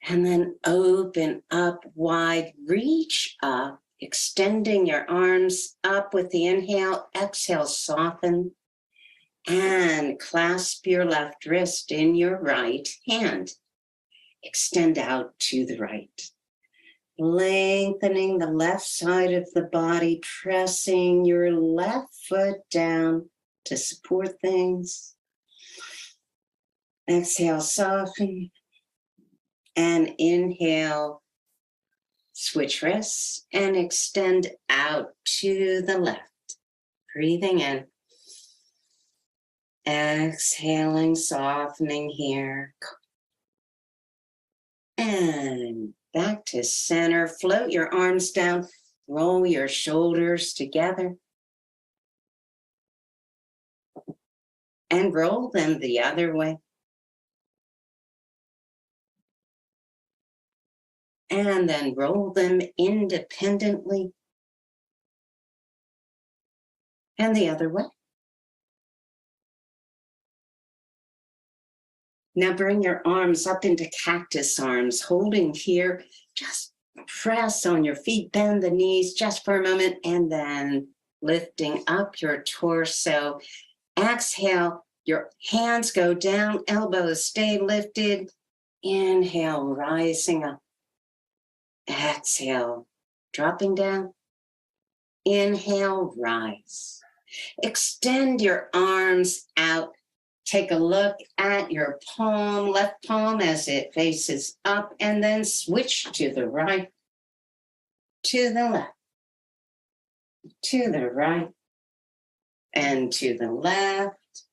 And then open up wide, reach up, extending your arms up with the inhale. Exhale, soften, and clasp your left wrist in your right hand. Extend out to the right. Lengthening the left side of the body, pressing your left foot down to support things. Exhale, soften. And inhale, switch wrists and extend out to the left. Breathing in. Exhaling, softening here. And back to center. Float your arms down. Roll your shoulders together. And roll them the other way. And then roll them independently. And the other way. Now bring your arms up into cactus arms, holding here. Just press on your feet, bend the knees just for a moment, and then lifting up your torso. Exhale, your hands go down, elbows stay lifted. Inhale, rising up. Exhale, dropping down. Inhale, rise. Extend your arms out. Take a look at your palm, left palm as it faces up, and then switch to the right, to the left, to the right, and to the left.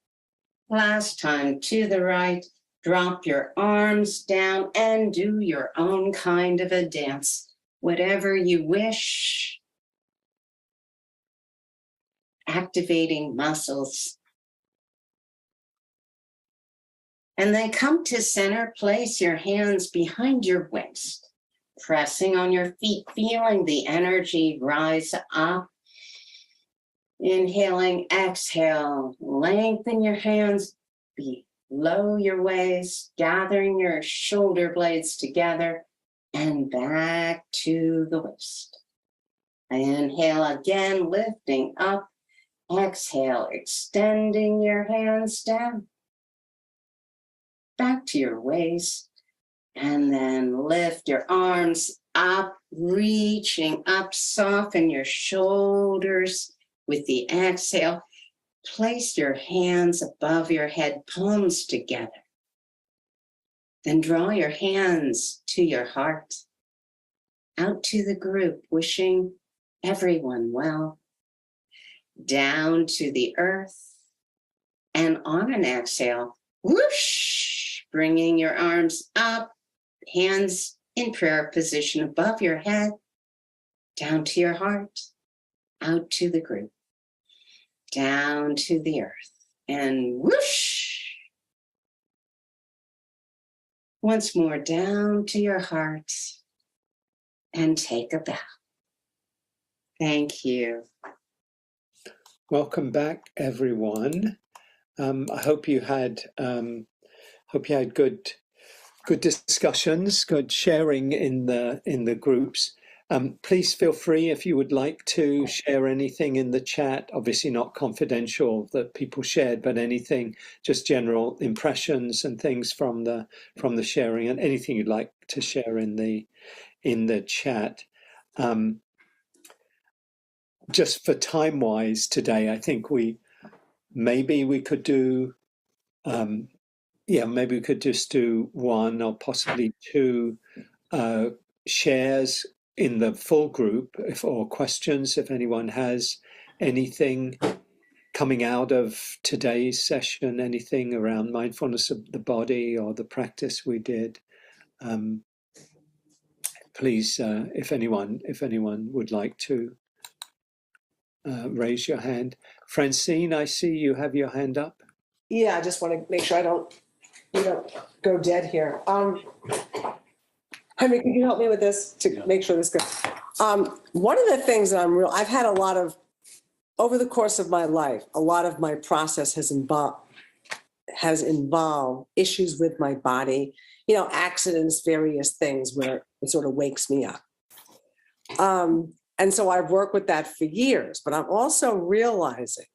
Last time to the right. Drop your arms down and do your own kind of a dance, whatever you wish. Activating muscles. And then come to center, place your hands behind your waist, pressing on your feet, feeling the energy rise up. Inhaling, exhale, lengthen your hands below your waist, gathering your shoulder blades together and back to the waist. Inhale again, lifting up. Exhale, extending your hands down. Back to your waist, and then lift your arms up, reaching up, soften your shoulders with the exhale. Place your hands above your head, palms together. Then draw your hands to your heart, out to the group, wishing everyone well. Down to the earth, and on an exhale, whoosh, bringing your arms up, hands in prayer position above your head, down to your heart, out to the group, down to the earth, and whoosh. Once more, down to your heart, and take a bow. Thank you. Welcome back, everyone. I hope you had good discussions, good sharing in the groups. Please feel free if you would like to share anything in the chat. Obviously not confidential that people shared, but anything, just general impressions and things from the sharing, and anything you'd like to share in the chat. Just for time-wise today, I think maybe we could do, maybe we could just do one or possibly two shares in the full group, or questions, if anyone has anything coming out of today's session, anything around mindfulness of the body or the practice we did. Please, if anyone would like to raise your hand. Francine, I see you have your hand up. Yeah, I just want to make sure you don't go dead here. Henry, can you help me with this to make sure this goes? One of the things that I've had over the course of my life, a lot of my process has involved issues with my body, accidents, various things where it sort of wakes me up. And so I've worked with that for years, but I'm also realizing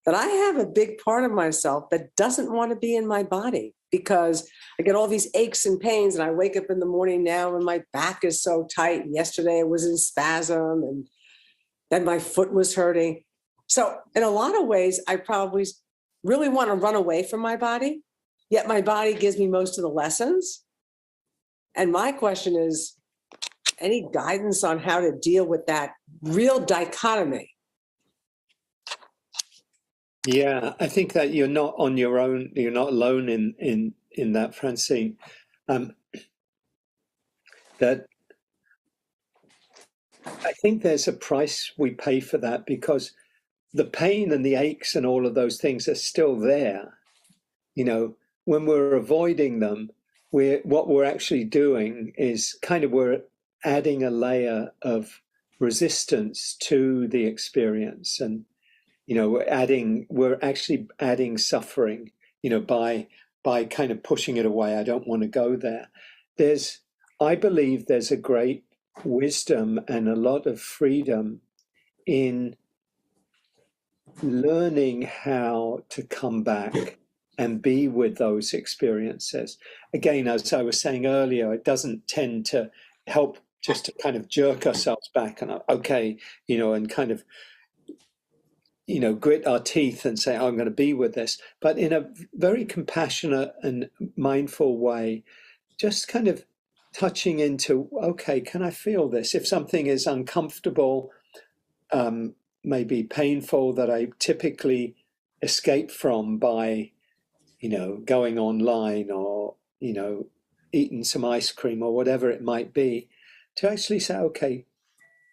that I have a big part of myself that doesn't want to be in my body, because I get all these aches and pains, and I wake up in the morning now and my back is so tight. And yesterday it was in spasm, and then my foot was hurting. So in a lot of ways, I probably really want to run away from my body, yet my body gives me most of the lessons. And my question is, any guidance on how to deal with that real dichotomy Yeah, I think that you're not on your own. You're not alone in that, Francine. Um, that I think there's a price we pay for that, because the pain and the aches and all of those things are still there. You know, when we're avoiding them, what we're actually doing is kind of we're adding a layer of resistance to the experience, and you know, we're actually adding suffering, you know, by kind of pushing it away. I don't want to go there. I believe there's a great wisdom and a lot of freedom in learning how to come back and be with those experiences. Again, as I was saying earlier, it doesn't tend to help just to kind of jerk ourselves back and, okay, you know, and kind of, you know, grit our teeth and say, oh, I'm going to be with this, but in a very compassionate and mindful way, just kind of touching into, okay, can I feel this? If something is uncomfortable, maybe painful, that I typically escape from by, you know, going online or, you know, eating some ice cream or whatever it might be, to actually say, okay,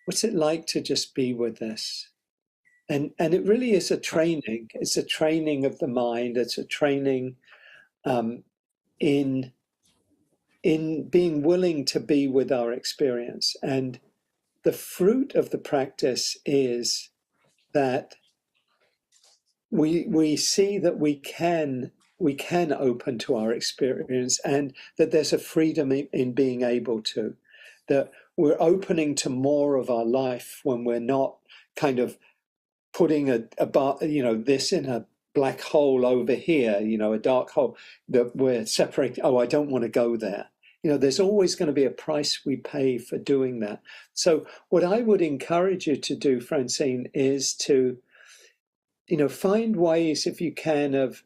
what's it like to just be with this? And it really is a training. It's a training of the mind. It's a training in being willing to be with our experience. And the fruit of the practice is that we see that we can open to our experience, and that there's a freedom in being able to, that we're opening to more of our life when we're not kind of putting you know, this in a black hole over here, you know, a dark hole that we're separating. Oh, I don't want to go there. You know, there's always going to be a price we pay for doing that. So what I would encourage you to do, Francine, is to, you know, find ways, if you can, of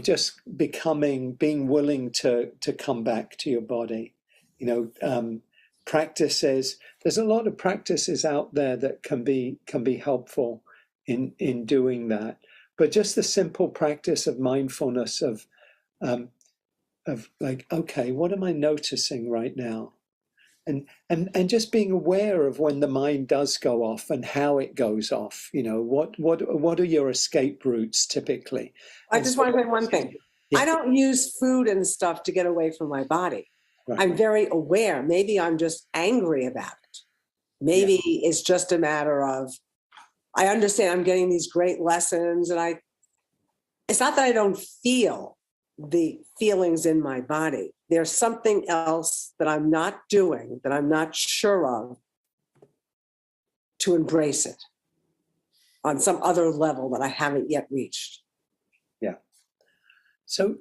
just being willing to come back to your body. You know, practices. There's a lot of practices out there that can be helpful in doing that. But just the simple practice of mindfulness, of like, okay, what am I noticing right now? And just being aware of when the mind does go off and how it goes off. You know, what are your escape routes typically? I just want to say one thing. Yeah. I don't use food and stuff to get away from my body. Right. I'm very aware. Maybe I'm just angry about it. Maybe it's just a matter of, I understand I'm getting these great lessons, and it's not that I don't feel the feelings in my body. There's something else that I'm not doing, that I'm not sure of, to embrace it on some other level that I haven't yet reached. Yeah. So,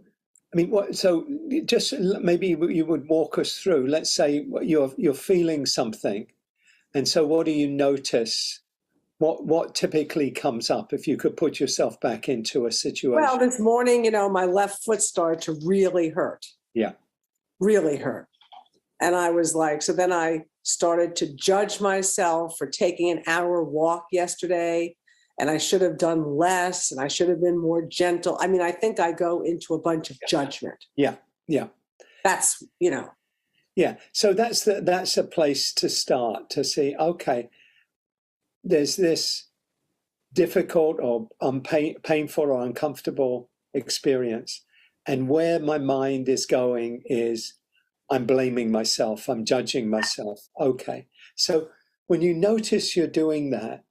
I mean, so just maybe you would walk us through, let's say you're feeling something. And so what do you notice? What typically comes up, if you could put yourself back into a situation? Well, this morning, you know, my left foot started to really hurt. Yeah. Really hurt. And I was like, so then I started to judge myself for taking an hour walk yesterday, and I should have done less, and I should have been more gentle. I mean, I think I go into a bunch of judgment. Yeah. Yeah. That's, you know. Yeah. So that's a place to start, to see, okay, there's this difficult or painful or uncomfortable experience. And where my mind is going is, I'm blaming myself, I'm judging myself. Okay. So when you notice you're doing that,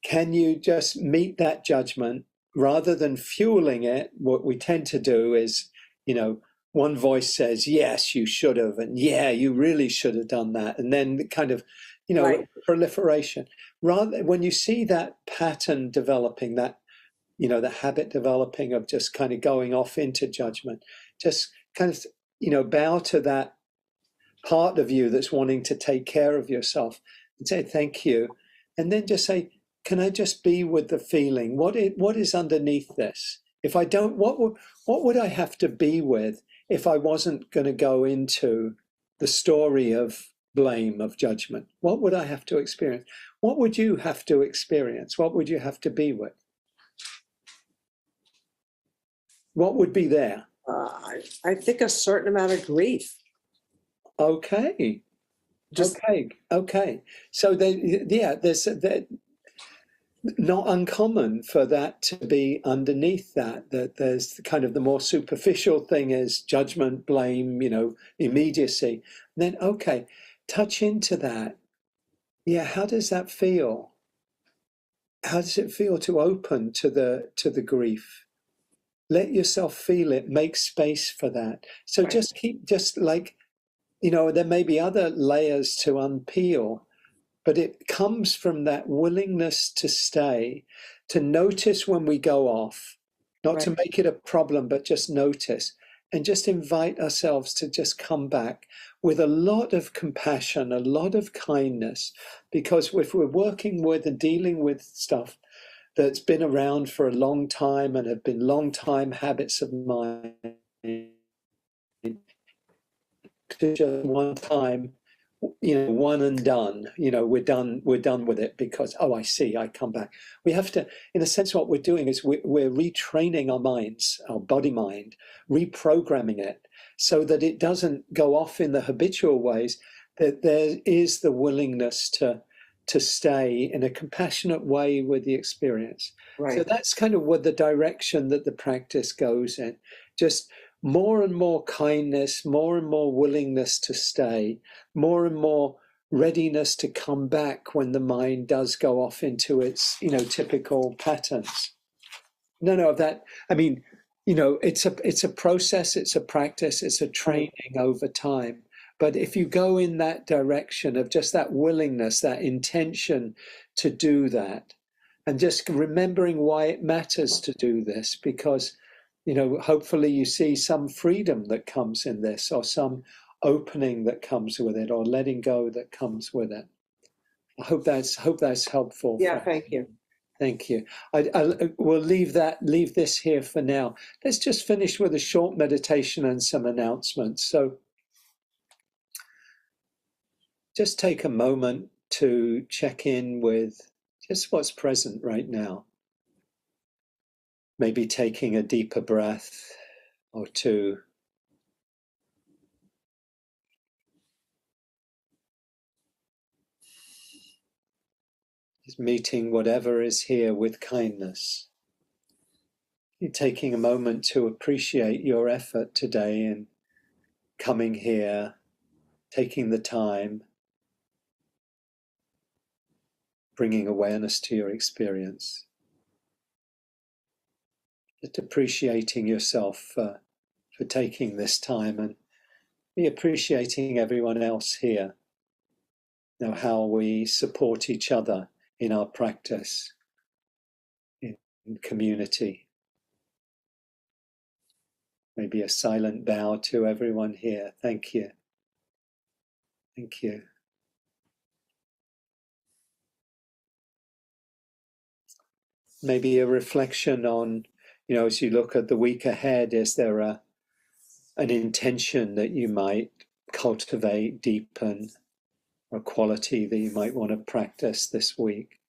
can you just meet that judgment rather than fueling it? What we tend to do is, you know, one voice says, yes, you should have, and yeah, you really should have done that. And then kind of, you know, right, proliferation. Rather, when you see that pattern developing, that, you know, the habit developing of just kind of going off into judgment, just kind of, you know, bow to that part of you that's wanting to take care of yourself and say, thank you. And then just say, can I just be with the feeling? What is underneath this? If I don't, what would I have to be with if I wasn't going to go into the story of blame, of judgment? What would I have to experience? What would you have to experience? What would you have to be with? What would be there? I think a certain amount of grief. Okay. Just Okay. So there's not uncommon for that to be underneath that there's kind of the more superficial thing is judgment, blame, immediacy. And then, okay, touch into that. Yeah, how does that feel? How does it feel to open to the grief? Let yourself feel it, make space for that. So Right. just like, there may be other layers to unpeel, but it comes from that willingness to stay, to notice when we go off, not to Right. make it a problem, but just notice and just invite ourselves to just come back with a lot of compassion, a lot of kindness, because if we're working with and dealing with stuff that's been around for a long time and have been long time habits of mine, just one time, one and done, we're done with it because, oh, I see, I come back. We have to, in a sense, what we're doing is we're retraining our minds, our body mind, reprogramming it so that it doesn't go off in the habitual ways, that there is the willingness to stay in a compassionate way with the experience. Right. So that's kind of what the direction that the practice goes in. Just more and more kindness, more and more willingness to stay, more and more readiness to come back when the mind does go off into its, typical patterns. It's a process, it's a practice, it's a training over time. But if you go in that direction of just that willingness, that intention to do that, and just remembering why it matters to do this, because, hopefully you see some freedom that comes in this, or some opening that comes with it, or letting go that comes with it. I hope that's helpful. Yeah, thank you. Thank you. We'll leave this here for now. Let's just finish with a short meditation and some announcements. So just take a moment to check in with just what's present right now. Maybe taking a deeper breath or two. Just meeting whatever is here with kindness. You're taking a moment to appreciate your effort today in coming here, taking the time, bringing awareness to your experience. Just appreciating yourself for taking this time, and be appreciating everyone else here. How we support each other in our practice, in community. Maybe a silent bow to everyone here. Thank you. Thank you. Maybe a reflection on, as you look at the week ahead, is there an intention that you might cultivate, deepen, or quality that you might want to practice this week?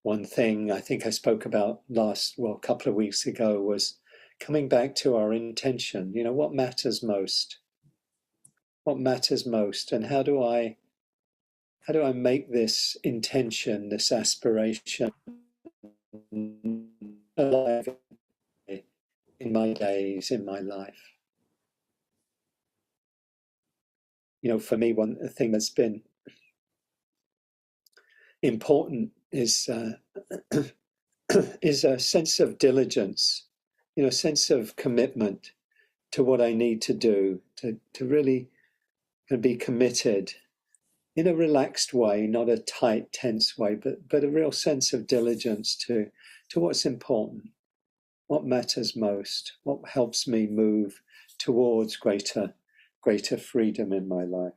One thing I think I spoke about a couple of weeks ago was coming back to our intention. What matters most? What matters most? And how do I make this intention, this aspiration alive in my days, in my life? For me, one thing that's been important is is a sense of diligence, a sense of commitment to what I need to do, to really be committed in a relaxed way, not a tight, tense way, but a real sense of diligence to what's important, what matters most, what helps me move towards greater freedom in my life.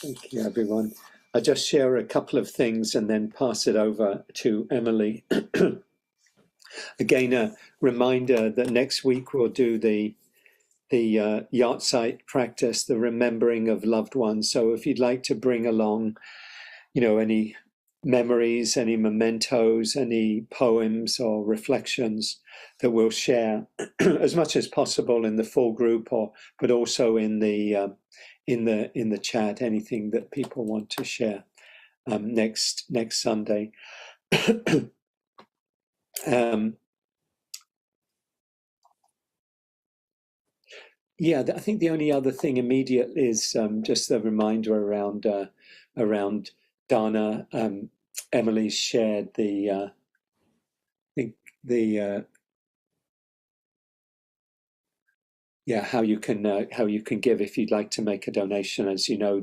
Thank you, everyone. I'll just share a couple of things and then pass it over to Emily. Again, a reminder that next week we'll do the yacht site practice, the remembering of loved ones. So if you'd like to bring along, any memories, any mementos, any poems or reflections that we'll share as much as possible in the full group, but also in the chat, anything that people want to share next Sunday. Yeah, I think the only other thing immediate is just a reminder around Dana. Emily's shared how you can give if you'd like to make a donation. As you know,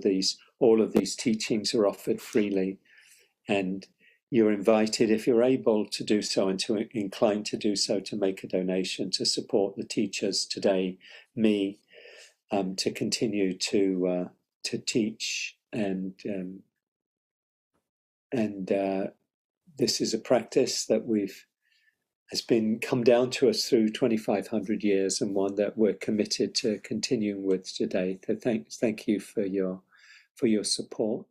all of these teachings are offered freely, and you're invited, if you're able to do so and to inclined to do so, to make a donation to support the teachers today, me, to continue to teach, and this is a practice that has come down to us through 2,500 years, and one that we're committed to continuing with today. So thank you for your support.